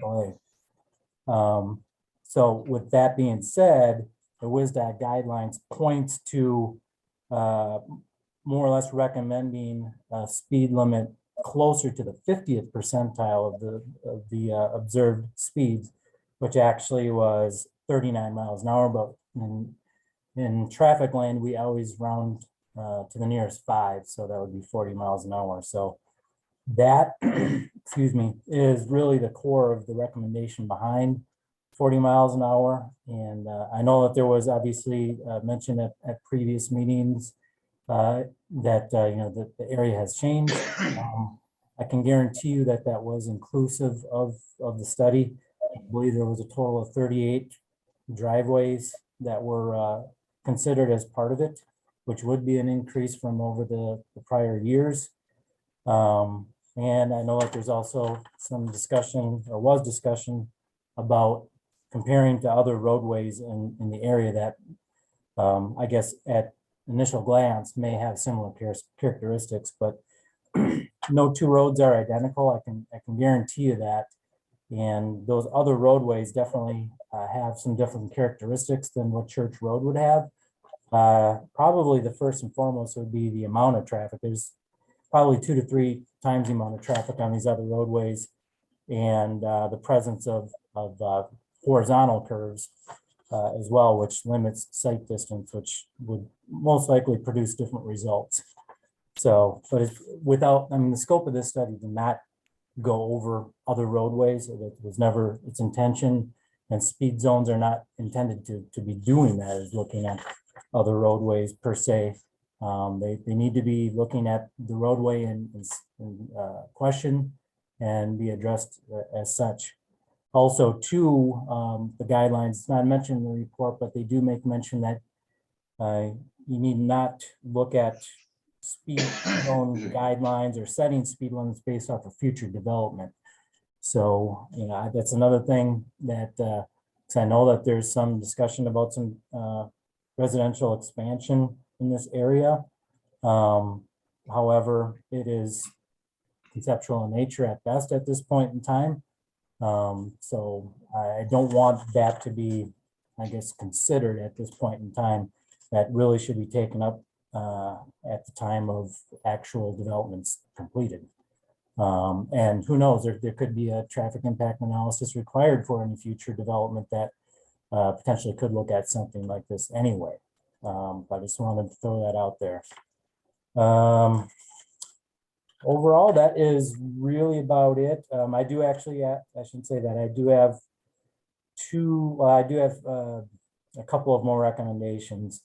So with that being said, the WSDOT guidelines points to more or less recommending a speed limit closer to the 50th percentile of the observed speeds, which actually was 39 miles an hour. But in traffic lane, we always round to the nearest 5, so that would be 40 miles an hour. So that, excuse me, is really the core of the recommendation behind 40 miles an hour. And I know that there was obviously mentioned at previous meetings that the area has changed. I can guarantee you that that was inclusive of the study. I believe there was a total of 38 driveways that were considered as part of it, which would be an increase from over the prior years. And I know that there's also some discussion, or was discussion, about comparing to other roadways in the area that I guess at initial glance may have similar characteristics, but no 2 roads are identical. I can guarantee you that. And those other roadways definitely have some different characteristics than what Church Road would have. Probably the first and foremost would be the amount of traffic. There's probably 2 to 3 times the amount of traffic on these other roadways, and the presence of horizontal curves as well, which limits sight distance, which would most likely produce different results. So, but the scope of this study did not go over other roadways. It was never its intention, and speed zones are not intended to be doing that, is looking at other roadways per se. They need to be looking at the roadway in question and be addressed as such. Also, too, the guidelines, it's not mentioned in the report, but they do make mention that you need not look at speed zone guidelines or setting speed limits based off of future development. So, that's another thing that, 'cause I know that there's some discussion about some residential expansion in this area. However, it is conceptual in nature at best at this point in time. So I don't want that to be, I guess, considered at this point in time. That really should be taken up at the time of actual developments completed. And who knows, there could be a traffic impact analysis required for any future development that potentially could look at something like this anyway. But I just wanted to throw that out there. Overall, that is really about it. I do actually, I shouldn't say that, I do have a couple of more recommendations.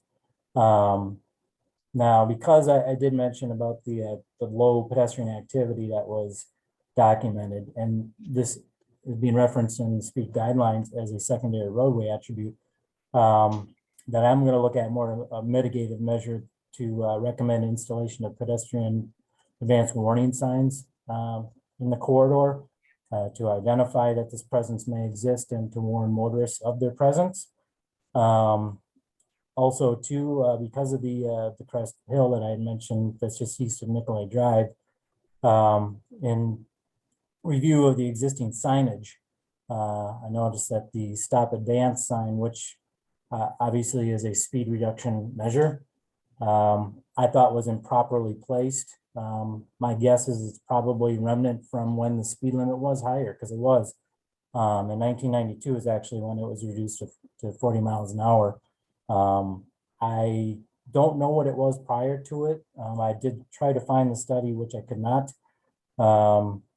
Now, because I did mention about the low pedestrian activity that was documented, and this is being referenced in the speed guidelines as a secondary roadway attribute, that I'm going to look at more of a mitigative measure to recommend installation of pedestrian advanced warning signs in the corridor to identify that this presence may exist and to warn motorists of their presence. Also, too, because of the crest hill that I had mentioned, that's just east of Nicolay Drive, in review of the existing signage, I noticed that the stop advance sign, which obviously is a speed reduction measure, I thought was improperly placed. My guess is it's probably remnant from when the speed limit was higher, because it was. In 1992 is actually when it was reduced to 40 miles an hour. I don't know what it was prior to it. I did try to find the study, which I could not.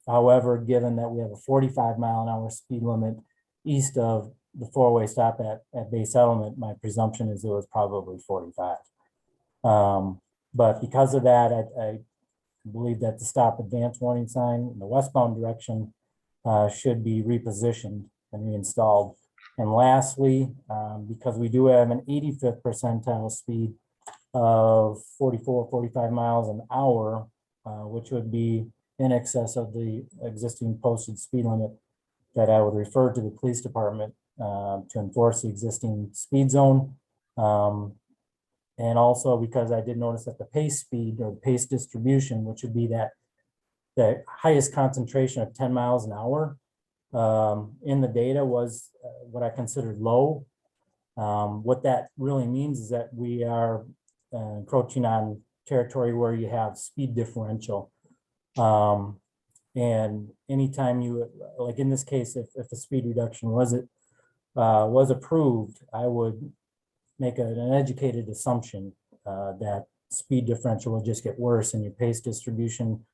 However, given that we have a 45-mile-an-hour speed limit east of the four-way stop at Base Element, my presumption is it was probably 45. But because of that, I believe that the stop advance warning sign in the westbound direction should be repositioned and reinstalled. And lastly, because we do have an 85th percentile speed of 45 miles an hour, which would be in excess of the existing posted speed limit, that I would refer to the police department to enforce the existing speed zone. And also because I did notice that the pace speed or pace distribution, which would be that the highest concentration of 10 miles an hour in the data, was what I considered low. What that really means is that we are encroaching on territory where you have speed differential. And anytime you, like in this case, if the speed reduction was approved, I would make an educated assumption that speed differential would just get worse and your pace distribution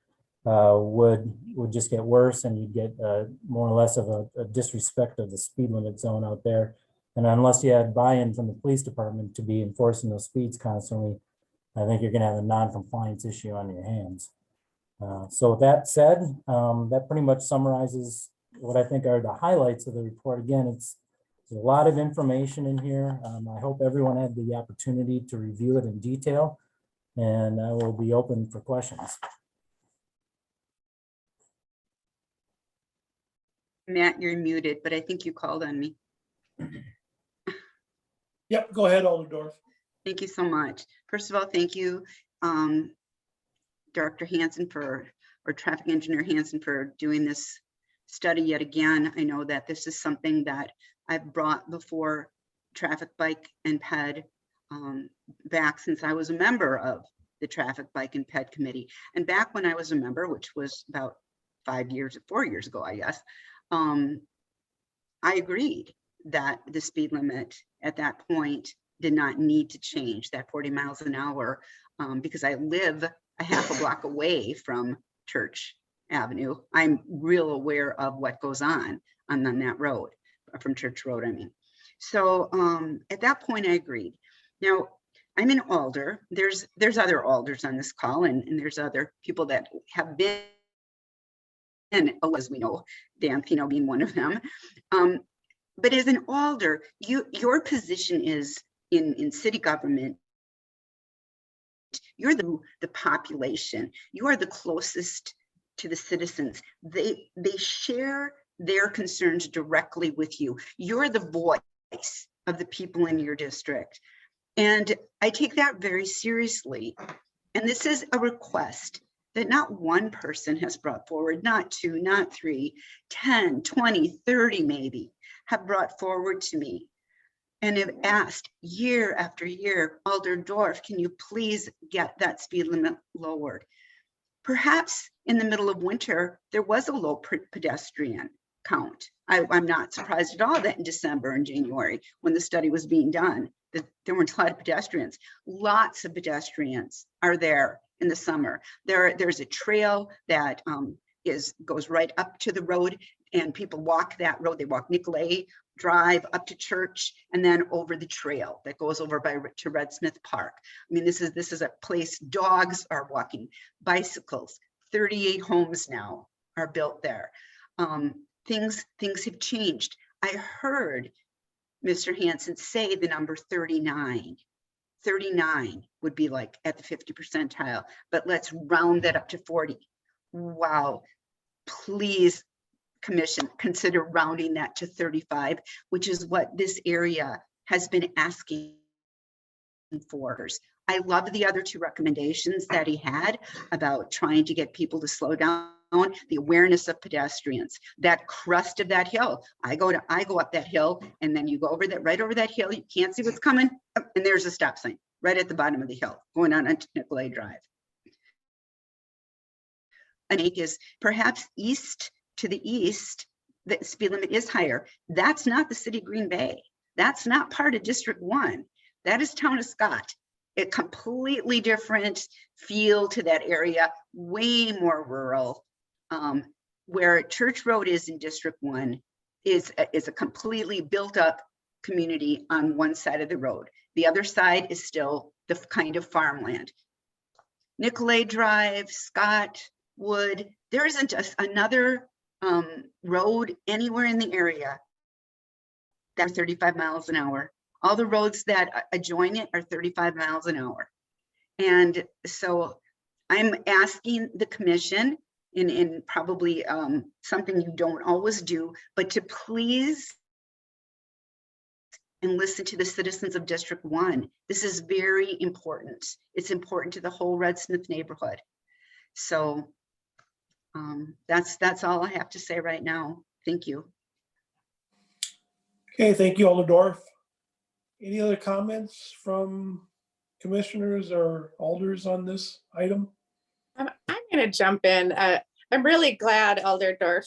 would just get worse, and you'd get more or less of a disrespect of the speed limit zone out there. And unless you had buy-in from the police department to be enforcing those speeds constantly, I think you're gonna have a non-compliance issue on your hands. So with that said, that pretty much summarizes what I think are the highlights of the report. Again, there's a lot of information in here. I hope everyone had the opportunity to review it in detail, and I will be open for questions. Matt, you're muted, but I think you called on me. Yep, go ahead, Alderdorf. Thank you so much. First of all, thank you, Director Hansen or Traffic Engineer Hansen, for doing this study yet again. I know that this is something that I've brought before Traffic, Bike, and Ped back since I was a member of the Traffic, Bike, and Ped Committee. And back when I was a member, which was about 4 years ago, I guess, I agreed that the speed limit at that point did not need to change, that 40 miles an hour, because I live a half a block away from Church Avenue. I'm real aware of what goes on that road, from Church Road, I mean. So at that point I agreed. Now I'm in Alder. There's other Alders on this call, and there's other people that have been, and as we know, Dan Pino being one of them. But as an Alder, your position is in city government. You're the population. You are the closest to the citizens. They share their concerns directly with you. You're the voice of the people in your district. And I take that very seriously. And this is a request that not one person has brought forward, not two, not three, 10, 20, 30 maybe, have brought forward to me and have asked year after year, Alder Dorf, can you please get that speed limit lowered? Perhaps in the middle of winter, there was a low pedestrian count. I'm not surprised at all that in December and January, when the study was being done, that there weren't a lot of pedestrians. Lots of pedestrians are there in the summer. There's a trail that goes right up to the road, and people walk that road. They walk Nicolay Drive up to church and then over the trail that goes over to Red Smith Park. I mean, this is a place dogs are walking, bicycles. 38 homes now are built there. Things have changed. I heard Mr. Hansen say the number 39. 39 would be like at the 50 percentile, but let's round that up to 40. Wow, please, Commission, consider rounding that to 35, which is what this area has been asking for. I love the other two recommendations that he had about trying to get people to slow down, the awareness of pedestrians, that crest of that hill. I go up that hill, and then you go over that, right over that hill. You can't see what's coming, and there's a stop sign right at the bottom of the hill going on onto Nicolay Drive. And it is perhaps to the east, the speed limit is higher. That's not the city of Green Bay. That's not part of District 1. That is Town of Scott. A completely different feel to that area, way more rural. Where Church Road is in District 1 is a completely built up community on one side of the road. The other side is still the kind of farmland. Nicolay Drive, Scott, Wood, there isn't another road anywhere in the area that's 35 miles an hour. All the roads that adjoin it are 35 miles an hour. And so I'm asking the commission in probably something you don't always do, but to please and listen to the citizens of District 1. This is very important. It's important to the whole Red Smith neighborhood. So that's all I have to say right now. Thank you. Okay, thank you, Alder Dorf. Any other comments from commissioners or alders on this item? I'm going to jump in. I'm really glad, Alder Dorf.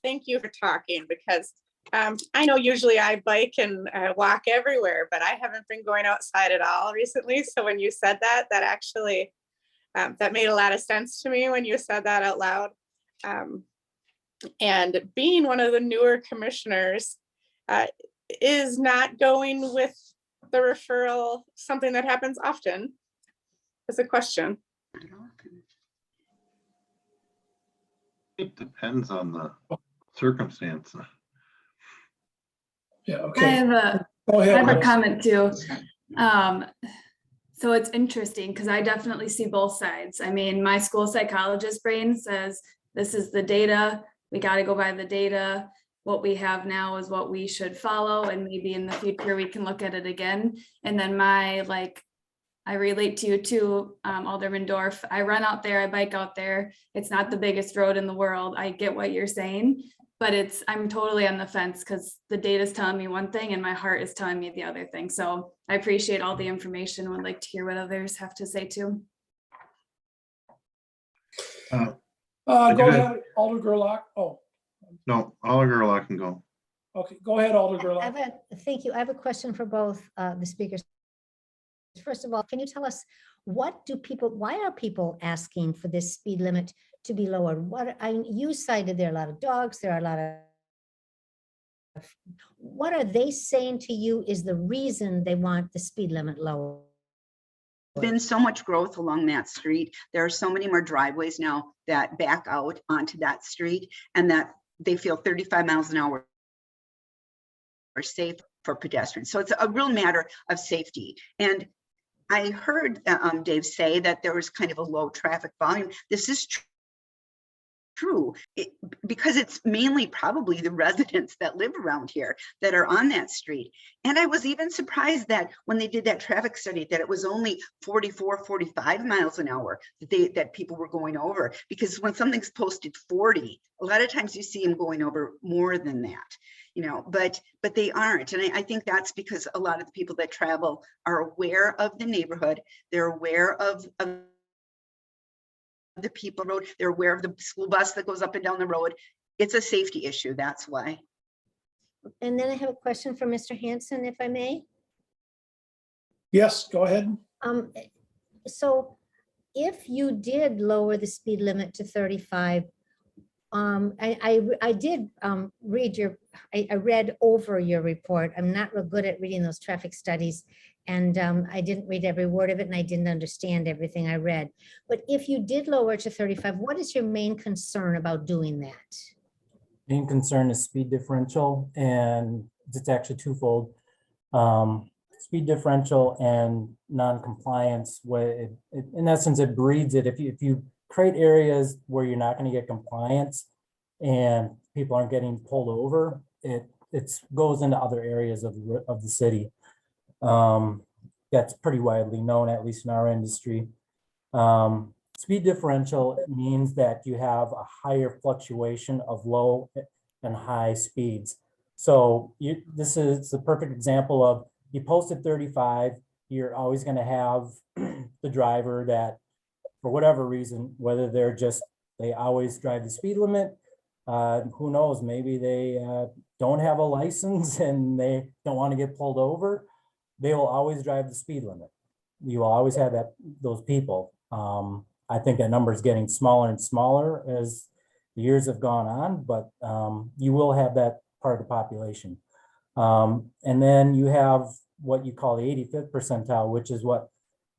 Thank you for talking, because I know usually I bike and walk everywhere, but I haven't been going outside at all recently. So when you said that, that actually, that made a lot of sense to me when you said that out loud. And being one of the newer commissioners is not going with the referral something that happens often? Is a question. It depends on the circumstance. Yeah, I okay. have Go ahead. a Liz. comment too. So it's interesting because I definitely see both sides. I mean, my school psychologist brain says, this is the data. We got to go by the data. What we have now is what we should follow. And maybe in the future, we can look at it again. And then my, I relate to you too, Alderman Dorf. I run out there, I bike out there. It's not the biggest road in the world. I get what you're saying, but I'm totally on the fence because the data is telling me one thing and my heart is telling me the other thing. So I appreciate all the information. Would like to hear what others have to say too. Go ahead, Alder Gerlach. Oh, No, Alder Gerlach can go. okay. Go ahead, Alder Gerlach. Thank you. I have a question for both the speakers. First of all, can you tell us why are people asking for this speed limit to be lowered? You cited there are a lot of dogs, there are a lot of, what are they saying to you is the reason they want the speed limit lower? Been so much growth along that street. There are so many more driveways now that back out onto that street, and that they feel 35 miles an hour are safe for pedestrians. So it's a real matter of safety. And I heard Dave say that there was kind of a low traffic volume. This is true. Because it's mainly probably the residents that live around here that are on that street. And I was even surprised that when they did that traffic study, that it was only 44, 45 miles an hour that people were going over. Because when something's posted 40, a lot of times you see them going over more than that, you know, but they aren't. And I think that's because a lot of the people that travel are aware of the neighborhood. They're aware of the people road. They're aware of the school bus that goes up and down the road. It's a safety issue. That's why. And then I have a question for Mr. Hanson, if I may. Yes, go ahead. So if you did lower the speed limit to 35, I did read I read over your report. I'm not real good at reading those traffic studies. And I didn't read every word of it and I didn't understand everything I read. But if you did lower it to 35, what is your main concern about doing that? Main concern is speed differential, and it's actually twofold. Speed differential and non-compliance, in essence, it breeds it. If you create areas where you're not going to get compliance and people aren't getting pulled over, it goes into other areas of the city. That's pretty widely known, at least in our industry. Speed differential means that you have a higher fluctuation of low and high speeds. So this is the perfect example of, you posted 35, you're always going to have the driver that, for whatever reason, whether they always drive the speed limit, who knows, maybe they don't have a license and they don't want to get pulled over, they will always drive the speed limit. You will always have those people. I think that number is getting smaller and smaller as the years have gone on, but you will have that part of the population. And then you have what you call the 85th percentile, which is what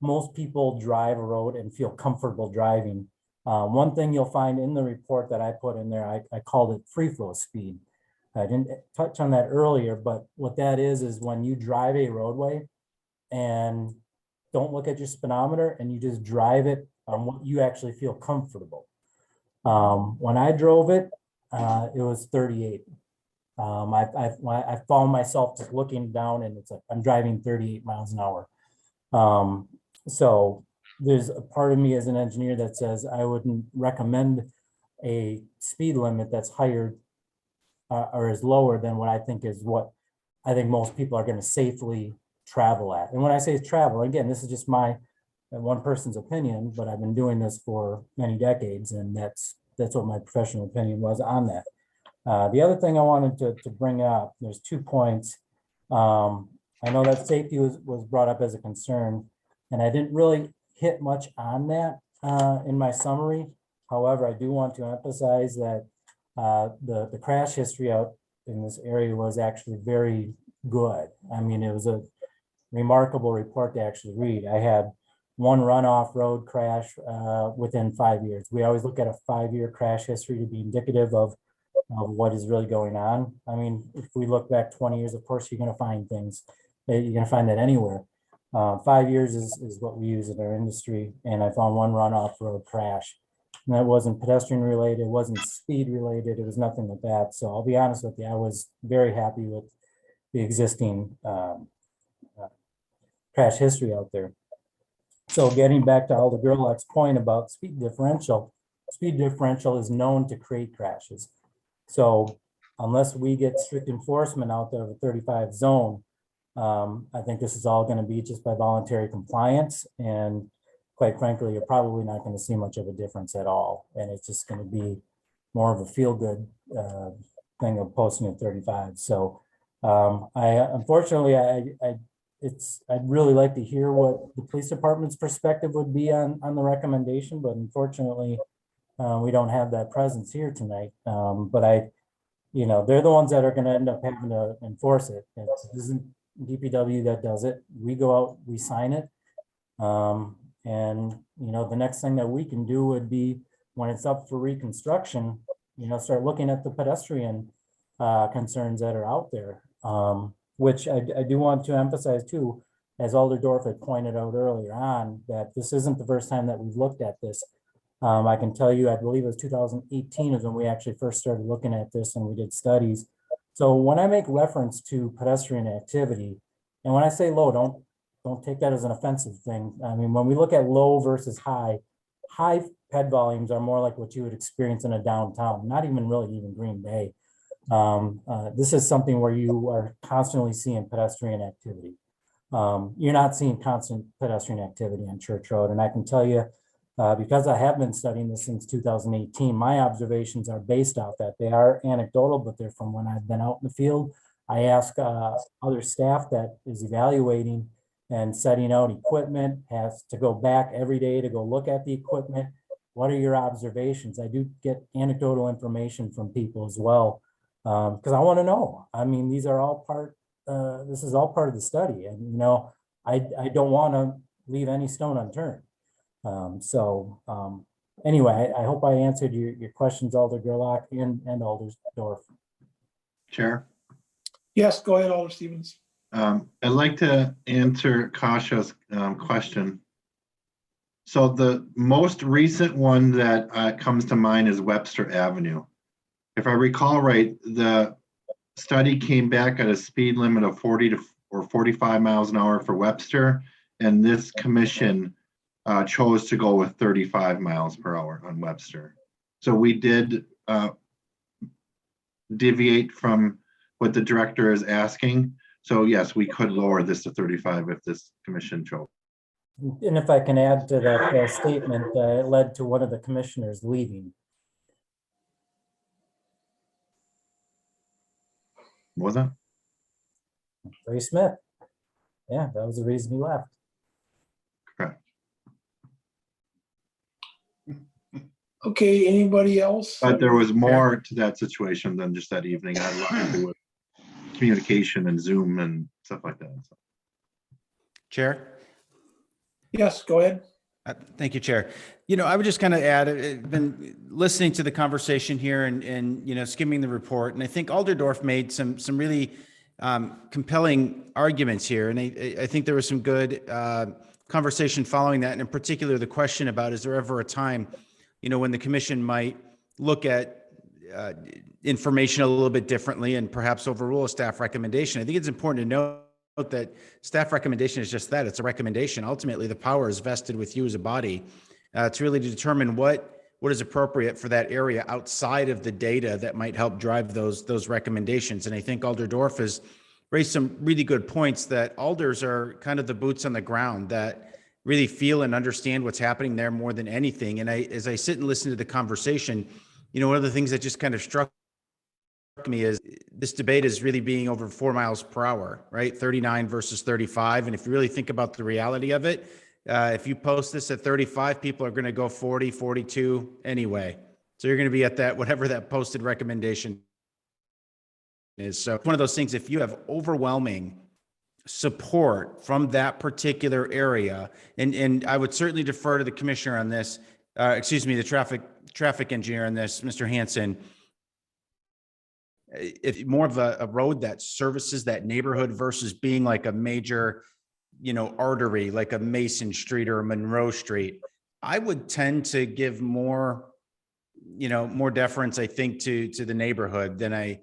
most people drive a road and feel comfortable driving. One thing you'll find in the report that I put in there, I called it free flow speed. I didn't touch on that earlier, but what that is when you drive a roadway and don't look at your speedometer and you just drive it on what you actually feel comfortable. When I drove it, it was 38. I found myself just looking down and it's like, I'm driving 38 miles an hour. So there's a part of me as an engineer that says I wouldn't recommend a speed limit that's higher or is lower than what I think most people are going to safely travel at. And when I say travel, again, this is just my one person's opinion, but I've been doing this for many decades, and that's what my professional opinion was on that. The other thing I wanted to bring up, there's 2 points. I know that safety was brought up as a concern, and I didn't really hit much on that in my summary. However, I do want to emphasize that the crash history out in this area was actually very good. I mean, it was a remarkable report to actually read. I had one runoff road crash within 5 years. We always look at a 5-year crash history to be indicative of what is really going on. I mean, if we look back 20 years, of course, you're going to find things. You're going to find that anywhere. 5 years is what we use in our industry. And I found one runoff road crash. And that wasn't pedestrian related, it wasn't speed related, it was nothing like that. So I'll be honest with you, I was very happy with the existing crash history out there. So getting back to Alder Gerlach's point about speed differential is known to create crashes. So unless we get strict enforcement out there of a 35 zone, I think this is all going to be just by voluntary compliance. And quite frankly, you're probably not going to see much of a difference at all. And it's just going to be more of a feel-good thing of posting at 35. So unfortunately, I'd really like to hear what the police department's perspective would be on the recommendation, but unfortunately, we don't have that presence here tonight. But they're the ones that are going to end up having to enforce it. It isn't DPW that does it. We go out, we sign it. And the next thing that we can do would be, when it's up for reconstruction, start looking at the pedestrian concerns that are out there. Which I do want to emphasize too, as Alder Dorf had pointed out earlier on, that this isn't the first time that we've looked at this. I can tell you, I believe it was 2018 is when we actually first started looking at this and we did studies. So when I make reference to pedestrian activity, and when I say low, don't take that as an offensive thing. I mean, when we look at low versus high ped volumes are more like what you would experience in a downtown, not even really even Green Bay. This is something where you are constantly seeing pedestrian activity. You're not seeing constant pedestrian activity on Church Road. And I can tell you, because I have been studying this since 2018, my observations are based off that. They are anecdotal, but they're from when I've been out in the field. I ask other staff that is evaluating and setting out equipment, has to go back every day to go look at the equipment. What are your observations? I do get anecdotal information from people as well, because I want to know. I mean, these are all part, this is all part of the study. And, you know, I don't want to leave any stone unturned. Anyway, I hope I answered your questions, Alder Gerlach and Aldersdorf. Chair. Yes, go ahead, Alder Stevens. I'd like to answer Kasha's question. So the most recent one that comes to mind is Webster Avenue. If I recall right, the study came back at a speed limit of 40 or 45 miles an hour for Webster, and this commission chose to go with 35 miles per hour on Webster. So we did deviate from what the director is asking. So yes, we could lower this to 35 if this commission chose. And if I can add to that statement, it led to one of the commissioners leaving. Was that? Ray Smith. Yeah, that was the reason he left. Correct. Okay, anybody else? But there was more to that situation than just that evening. It had a lot to do with communication and Zoom and stuff like that. So. Chair? Yes, go ahead. Thank you, Chair. You know, I would just kind of add, I've been listening to the conversation here and you know, skimming the report, and I think Alderdorf made some really compelling arguments here, and I think there was some good conversation following that, and in particular, the question about is there ever a time, you know, when the commission might look at information a little bit differently and perhaps overrule a staff recommendation. I think it's important to note that staff recommendation is just that, it's a recommendation. Ultimately, the power is vested with you as a body to really determine what is appropriate for that area outside of the data that might help drive those recommendations. And I think Alderdorf has raised some really good points that alders are kind of the boots on the ground that really feel and understand what's happening there more than anything. And as I sit and listen to the conversation, you know, one of the things that just kind of struck me is this debate is really being over 4 miles per hour, right? 39 versus 35. And if you really think about the reality of it, if you post this at 35, people are going to go 40, 42 anyway. So you're going to be at that, whatever that posted recommendation is. So it's one of those things, if you have overwhelming support from that particular area, and I would certainly defer to the commissioner on this, excuse me, the traffic engineer on this, Mr. Hanson. If more of a road that services that neighborhood versus being like a major, you know, artery, like a Mason Street or a Monroe Street, I would tend to give more, you know, more deference, I think, to the neighborhood than I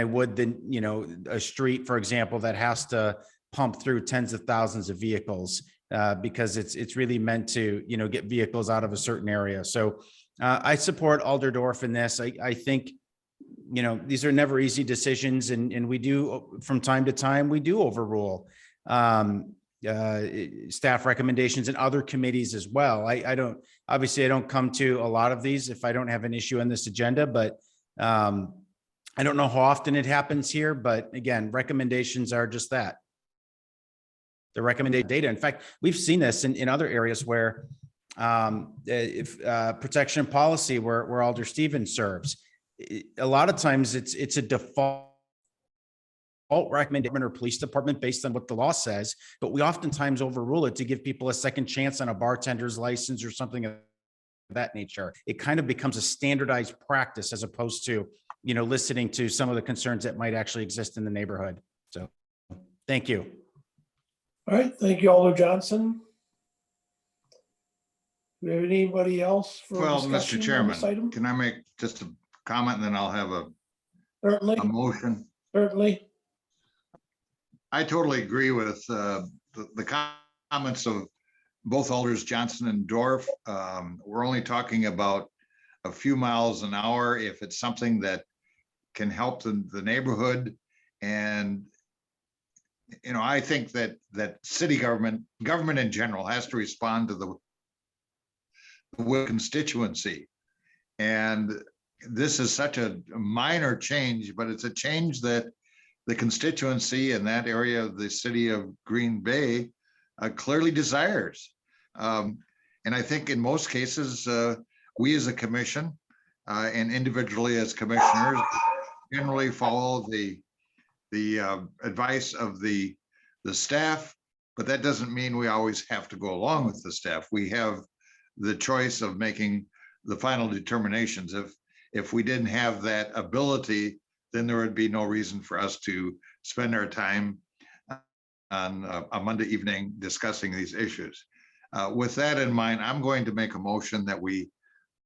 would you know, a street, for example, that has to pump through tens of thousands of vehicles because it's really meant to, you know, get vehicles out of a certain area. So I support Alderdorf in this. I think, you know, these are never easy decisions, and we do, from time to time, we do overrule staff recommendations and other committees as well. I don't come to a lot of these if I don't have an issue on this agenda, but I don't know how often it happens here, but again, recommendations are just that. The recommended data. In fact, we've seen this in other areas where if protection policy where Alder Stevens serves, a lot of times it's a default recommendation or police department based on what the law says, but we oftentimes overrule it to give people a second chance on a bartender's license or something of that nature. It kind of becomes a standardized practice as opposed to, you know, listening to some of the concerns that might actually exist in the neighborhood. So thank you. All right, thank you, Alder Johnson. we have anybody else for Well, discussion Mr. on this Chairman, item? can I make just a comment and then I'll have Certainly, a motion? certainly. I totally agree with the comments of both Alders Johnson and Dorf. We're only talking about a few miles an hour if it's something that can help the neighborhood. And, you know, I think that city government in general has to respond to the constituency. And this is such a minor change, but it's a change that the constituency in that area of the city of Green Bay clearly desires. And I think in most cases, we as a commission and individually as commissioners generally follow the advice of the staff, but that doesn't mean we always have to go along with the staff. We have the choice of making the final determinations. If we didn't have that ability, then there would be no reason for us to spend our time on a Monday evening discussing these issues. With that in mind, I'm going to make a motion that we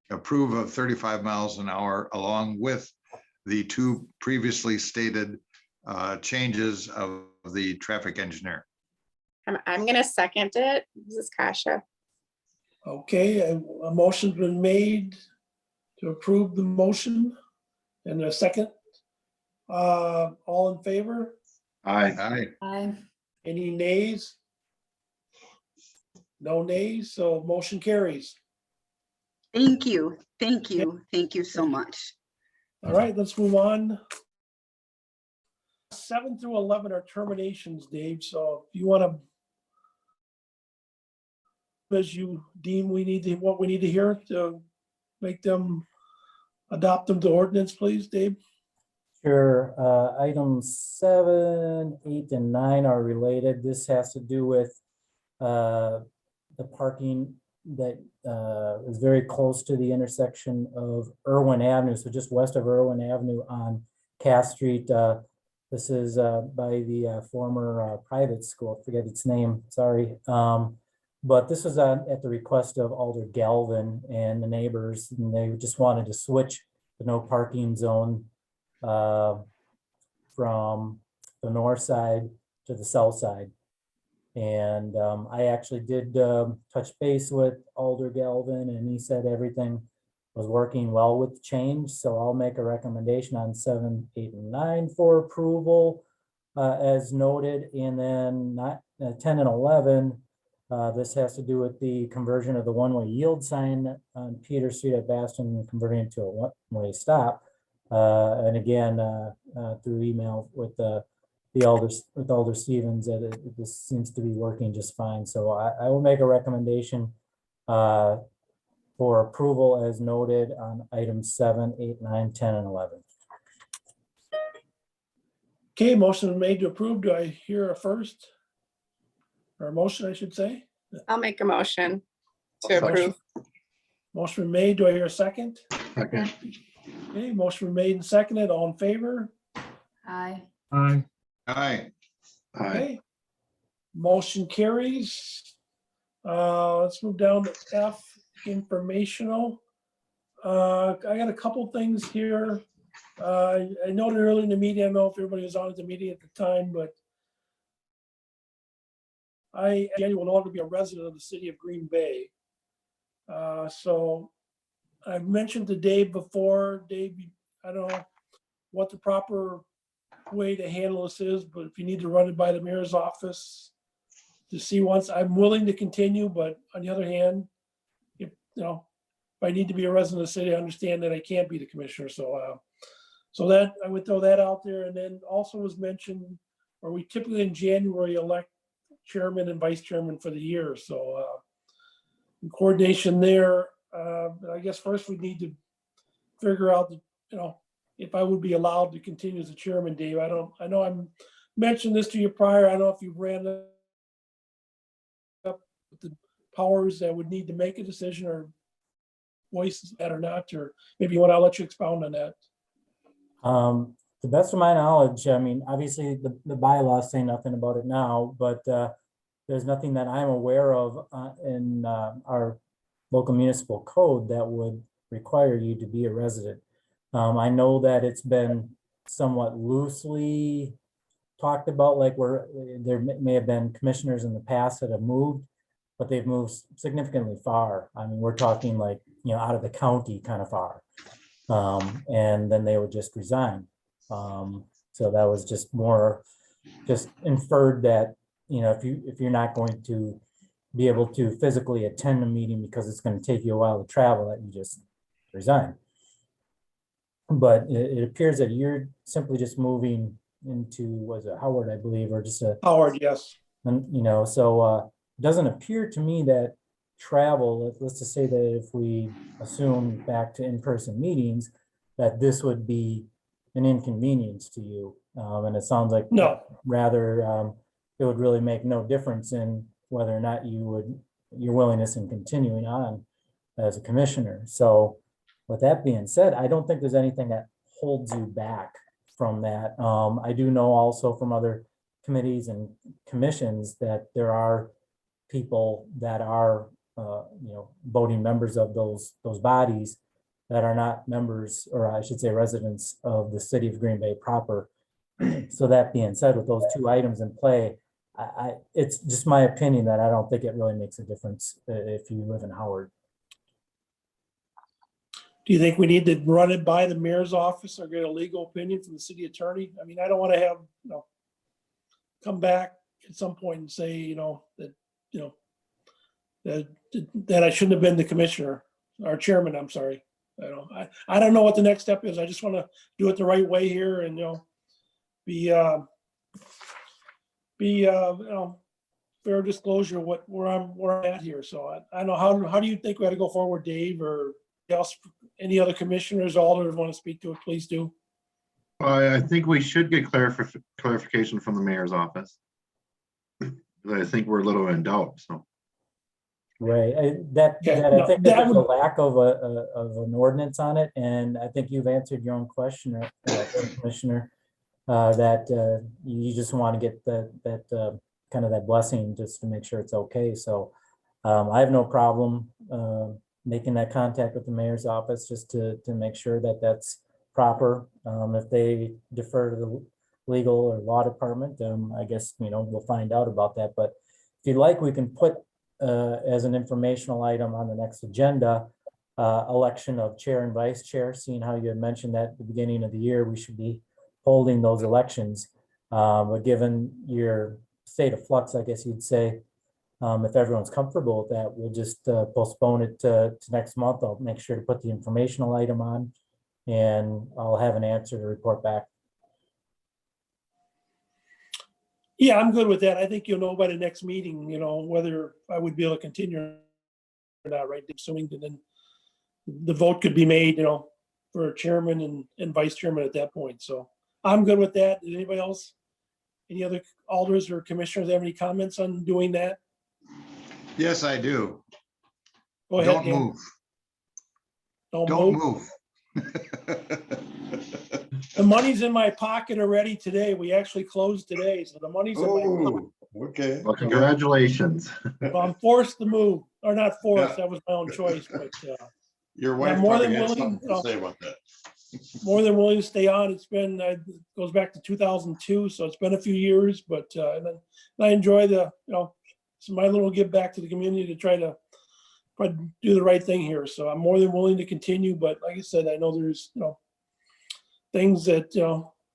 approve of 35 miles an hour along with the two previously stated changes of the traffic engineer. I'm gonna second it. This is Kasha. Okay, a motion's been made to approve the motion. And a second. All in favor? Aye. Aye. Any nays? No nays, so motion carries. Thank you. Thank you. Thank you so much. All right, let's move on. 7 through 11 are terminations, Dave, so if you want to, as you deem what we need to hear to make them, adopt them to ordinance, please, Dave? Sure. Items 7, 8, and 9 are related. This has to do with the parking that is very close to the intersection of Irwin Avenue, so just west of Irwin Avenue on Cass Street. This is by the former private school, I forget its name, sorry. But this was at the request of Alder Galvin and the neighbors, and they just wanted to switch the no parking zone from the north side to the south side. And I actually did touch base with Alder Galvin, and he said everything was working well with the change. So I'll make a recommendation on 7, 8, and 9 for approval as noted. And then 10 and 11, this has to do with the conversion of the one-way yield sign on Peter Street at Bastion, converting it to a one-way stop. And again, through email with Alder Stevens, that this seems to be working just fine. So I will make a recommendation for approval as noted on items 7, 8, 9, 10, and 11. Okay, motion made to approve. Do I hear a first? Or a motion, I should say? I'll make a motion to approve. Motion made. Do I hear a second? Second. Okay, motion made and seconded. All in favor? Aye. Aye. Aye. Okay. Motion carries. Let's move down to F, informational. I got a couple things here. I noted earlier in the meeting, I don't know if everybody was on at the meeting at the time, but I will no longer be a resident of the city of Green Bay. So I've mentioned to Dave before, Dave, I don't know what the proper way to handle this is, but if you need to run it by the mayor's office to see once, I'm willing to continue, but on the other hand, if I need to be a resident of the city, I understand that I can't be the commissioner. So that I would throw that out there. And then also was mentioned, or we typically in January elect chairman and vice chairman for the year. So in coordination there, I guess first we need to figure out, if I would be allowed to continue as a chairman, Dave. I know I'm mentioned this to you prior. I don't know if you ran up with the powers that would need to make a decision or voice that or not, or maybe I'll let you expound on that. To the best of my knowledge, I mean, obviously the bylaws say nothing about it now, but there's nothing that I'm aware of in our local municipal code that would require you to be a resident. I know that it's been somewhat loosely talked about, like where there may have been commissioners in the past that have moved, but they've moved significantly far. I mean, we're talking like, out of the county kind of far. And then they would just resign. So that was just more, just inferred that, if you're not going to be able to physically attend a meeting because it's going to take you a while to travel, that you just resign. But it appears that you're simply just moving into, was it Howard, I believe, or just a, Howard, yes. and, so it doesn't appear to me that travel, let's just say that if we assume back to in-person meetings, that this would be an inconvenience to you. And it sounds like No. rather it would really make no difference in whether or not your willingness in continuing on as a commissioner. So with that being said, I don't think there's anything that holds you back from that. I do know also from other committees and commissions that there are people that are, voting members of those bodies that are not members, or I should say residents of the city of Green Bay proper. So that being said, with those two items in play, it's just my opinion that I don't think it really makes a difference if you live in Howard. Do you think we need to run it by the mayor's office or get a legal opinion from the city attorney? I mean, I don't want to have, come back at some point and say, that I shouldn't have been the commissioner or chairman, I'm sorry. I don't know what the next step is. I just want to do it the right way here and, be fair disclosure where I'm at here. So I don't know, how do you think we ought to go forward, Dave, or else, any other commissioners, alders want to speak to it, please do. I think we should get clarification from the mayor's office. I think we're a little in doubt, so. Right, I think that there's a lack of an ordinance on it, and I think you've answered your own question, Commissioner, that you just want to get that kind of that blessing just to make sure it's okay. So I have no problem making that contact with the mayor's office just to make sure that that's proper. If they defer to the legal or law department, I guess, we'll find out about that. But if you'd like, we can put as an informational item on the next agenda, election of chair and vice chair, seeing how you had mentioned that at the beginning of the year, we should be holding those elections. But given your state of flux, I guess you'd say, if everyone's comfortable with that, we'll just postpone it to next month. I'll make sure to put the informational item on and I'll have an answer to report back. Yeah, I'm good with that. I think you'll know by the next meeting, whether I would be able to continue or not, right? Assuming that then the vote could be made, for chairman and vice chairman at that point. So I'm good with that. Does anybody else, any other alders or commissioners have any comments on doing that? Yes, I do. Go ahead, Don't Dan. move. Don't move. The money's in my pocket already today. We actually closed today, so the money's in my pocket. Oh, okay. Well, congratulations. Well, I'm forced to move, or not forced, that was my own choice, but Your yeah, wife more probably than had willing, something to say about that. more than willing to stay on. It's been, goes back to 2002, so it's been a few years, but and then I enjoy the, it's my little give back to the community to try to do the right thing here. So I'm more than willing to continue, but like I said, I know there's, things that,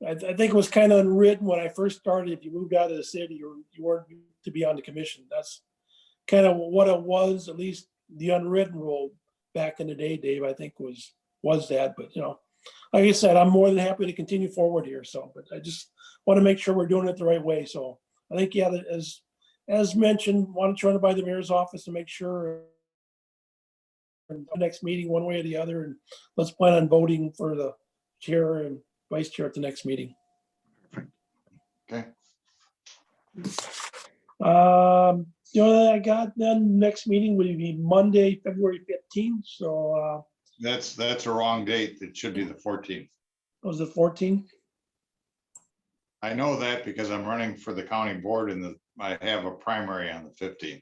I think it was kind of unwritten when I first started. If you moved out of the city, you weren't to be on the commission. That's kind of what it was, at least the unwritten rule back in the day, Dave, I think was that. But, like I said, I'm more than happy to continue forward here. So, but I just want to make sure we're doing it the right way. So I think, yeah, as mentioned, want to run it by the mayor's office to make sure the next meeting one way or the other. And let's plan on voting for the chair and vice chair at the next meeting. Okay. I got then next meeting would be Monday, February 15th. So That's a wrong date. It should be the 14th. was it 14th? I know that because I'm running for the county board and I have a primary on the 15th.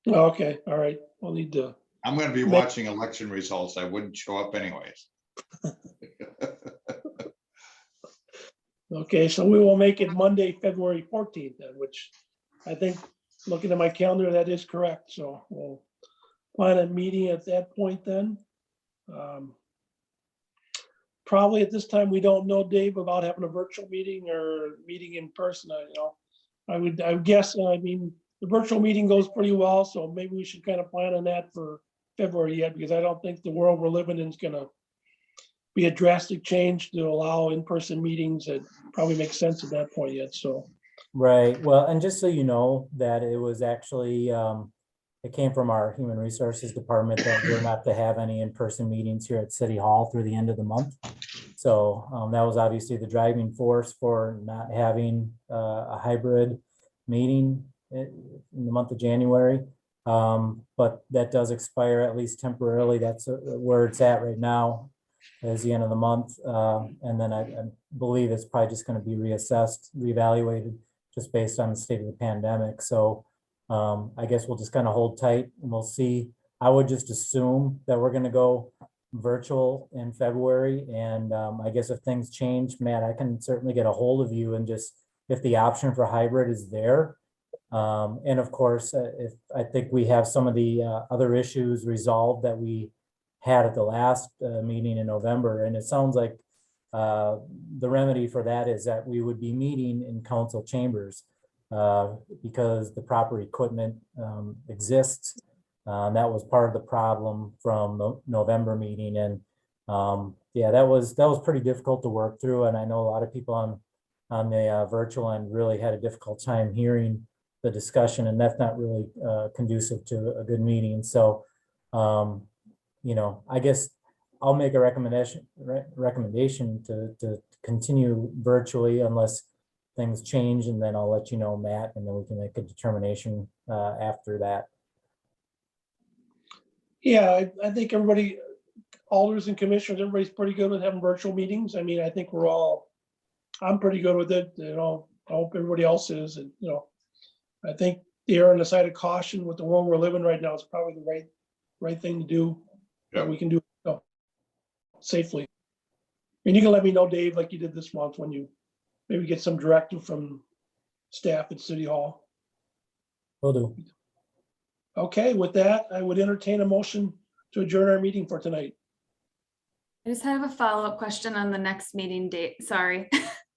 Okay, all right. We'll need to I'm gonna be watching election results. I wouldn't show up anyways. Okay, so we will make it Monday, February 14th then, which I think, looking at my calendar, that is correct. So we'll plan a meeting at that point then. Probably at this time, we don't know, Dave, about having a virtual meeting or meeting in person. I would guess, I mean, the virtual meeting goes pretty well, so maybe we should kind of plan on that for February yet, because I don't think the world we're living in is gonna be a drastic change to allow in-person meetings. That probably makes sense at that point yet, so. Right, well, and just so you know, that it was actually, it came from our Human Resources Department that we're not to have any in-person meetings here at City Hall through the end of the month. So that was obviously the driving force for not having a hybrid meeting in the month of January. But that does expire at least temporarily. That's where it's at right now, is the end of the month. And then I believe it's probably just going to be reassessed, reevaluated, just based on the state of the pandemic. So I guess we'll just kind of hold tight and we'll see. I would just assume that we're going to go virtual in February. And I guess if things change, Matt, I can certainly get a hold of you and just, if the option for hybrid is there. And of course, if I think we have some of the other issues resolved that we had at the last meeting in November. And it sounds like the remedy for that is that we would be meeting in council chambers because the proper equipment exists. That was part of the problem from the November meeting. And yeah, that was pretty difficult to work through. And I know a lot of people on the virtual end really had a difficult time hearing the discussion, and that's not really conducive to a good meeting. So, you know, I guess I'll make a recommendation to continue virtually unless things change, and then I'll let you know, Matt, and then we can make a determination after that. Yeah, I think everybody, alders and commissioners, everybody's pretty good with having virtual meetings. I mean, I think I'm pretty good with it, you know. I hope everybody else is, and, you know, I think the err on the side of caution with the world we're living right now is probably the right thing to do. Yeah. That we can do, you know, safely. And you can let me know, Dave, like you did this month, when you maybe get some directive from staff at City Hall. Will do. Okay, with that, I would entertain a motion to adjourn our meeting for tonight. I just have a follow-up question on the next meeting date. Sorry.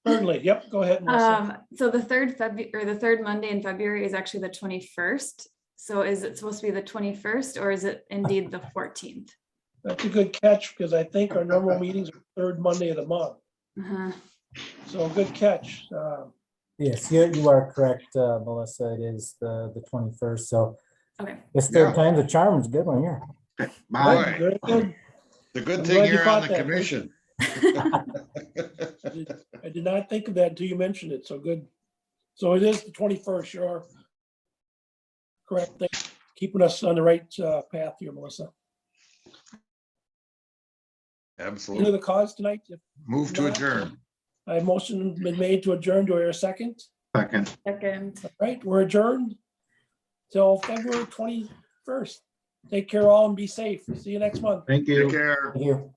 Certainly, yep, go ahead, Melissa. So the third Monday in February is actually the 21st. So is it supposed to be the 21st or is it indeed the 14th? That's a good catch, because I think our normal meetings are third Monday of the month. So good catch. Yes, you are correct, Melissa. It is the 21st. So Okay. this third time's a charm. It's a good one, yeah. Boy, Very good. the good I'm thing glad you you're on caught the that. commission. I did not think of that until you mentioned it, so good. So it is the 21st, you're correct. Thanks for keeping us on the right path here, Melissa. Any Absolutely. other cause tonight? If Move to not, adjourn. I have motion been made to adjourn. Do I hear a second? Second. Second. All right, we're adjourned till February 21st. Take care all and be safe. See you next month. Thank you. Take care. Thank you.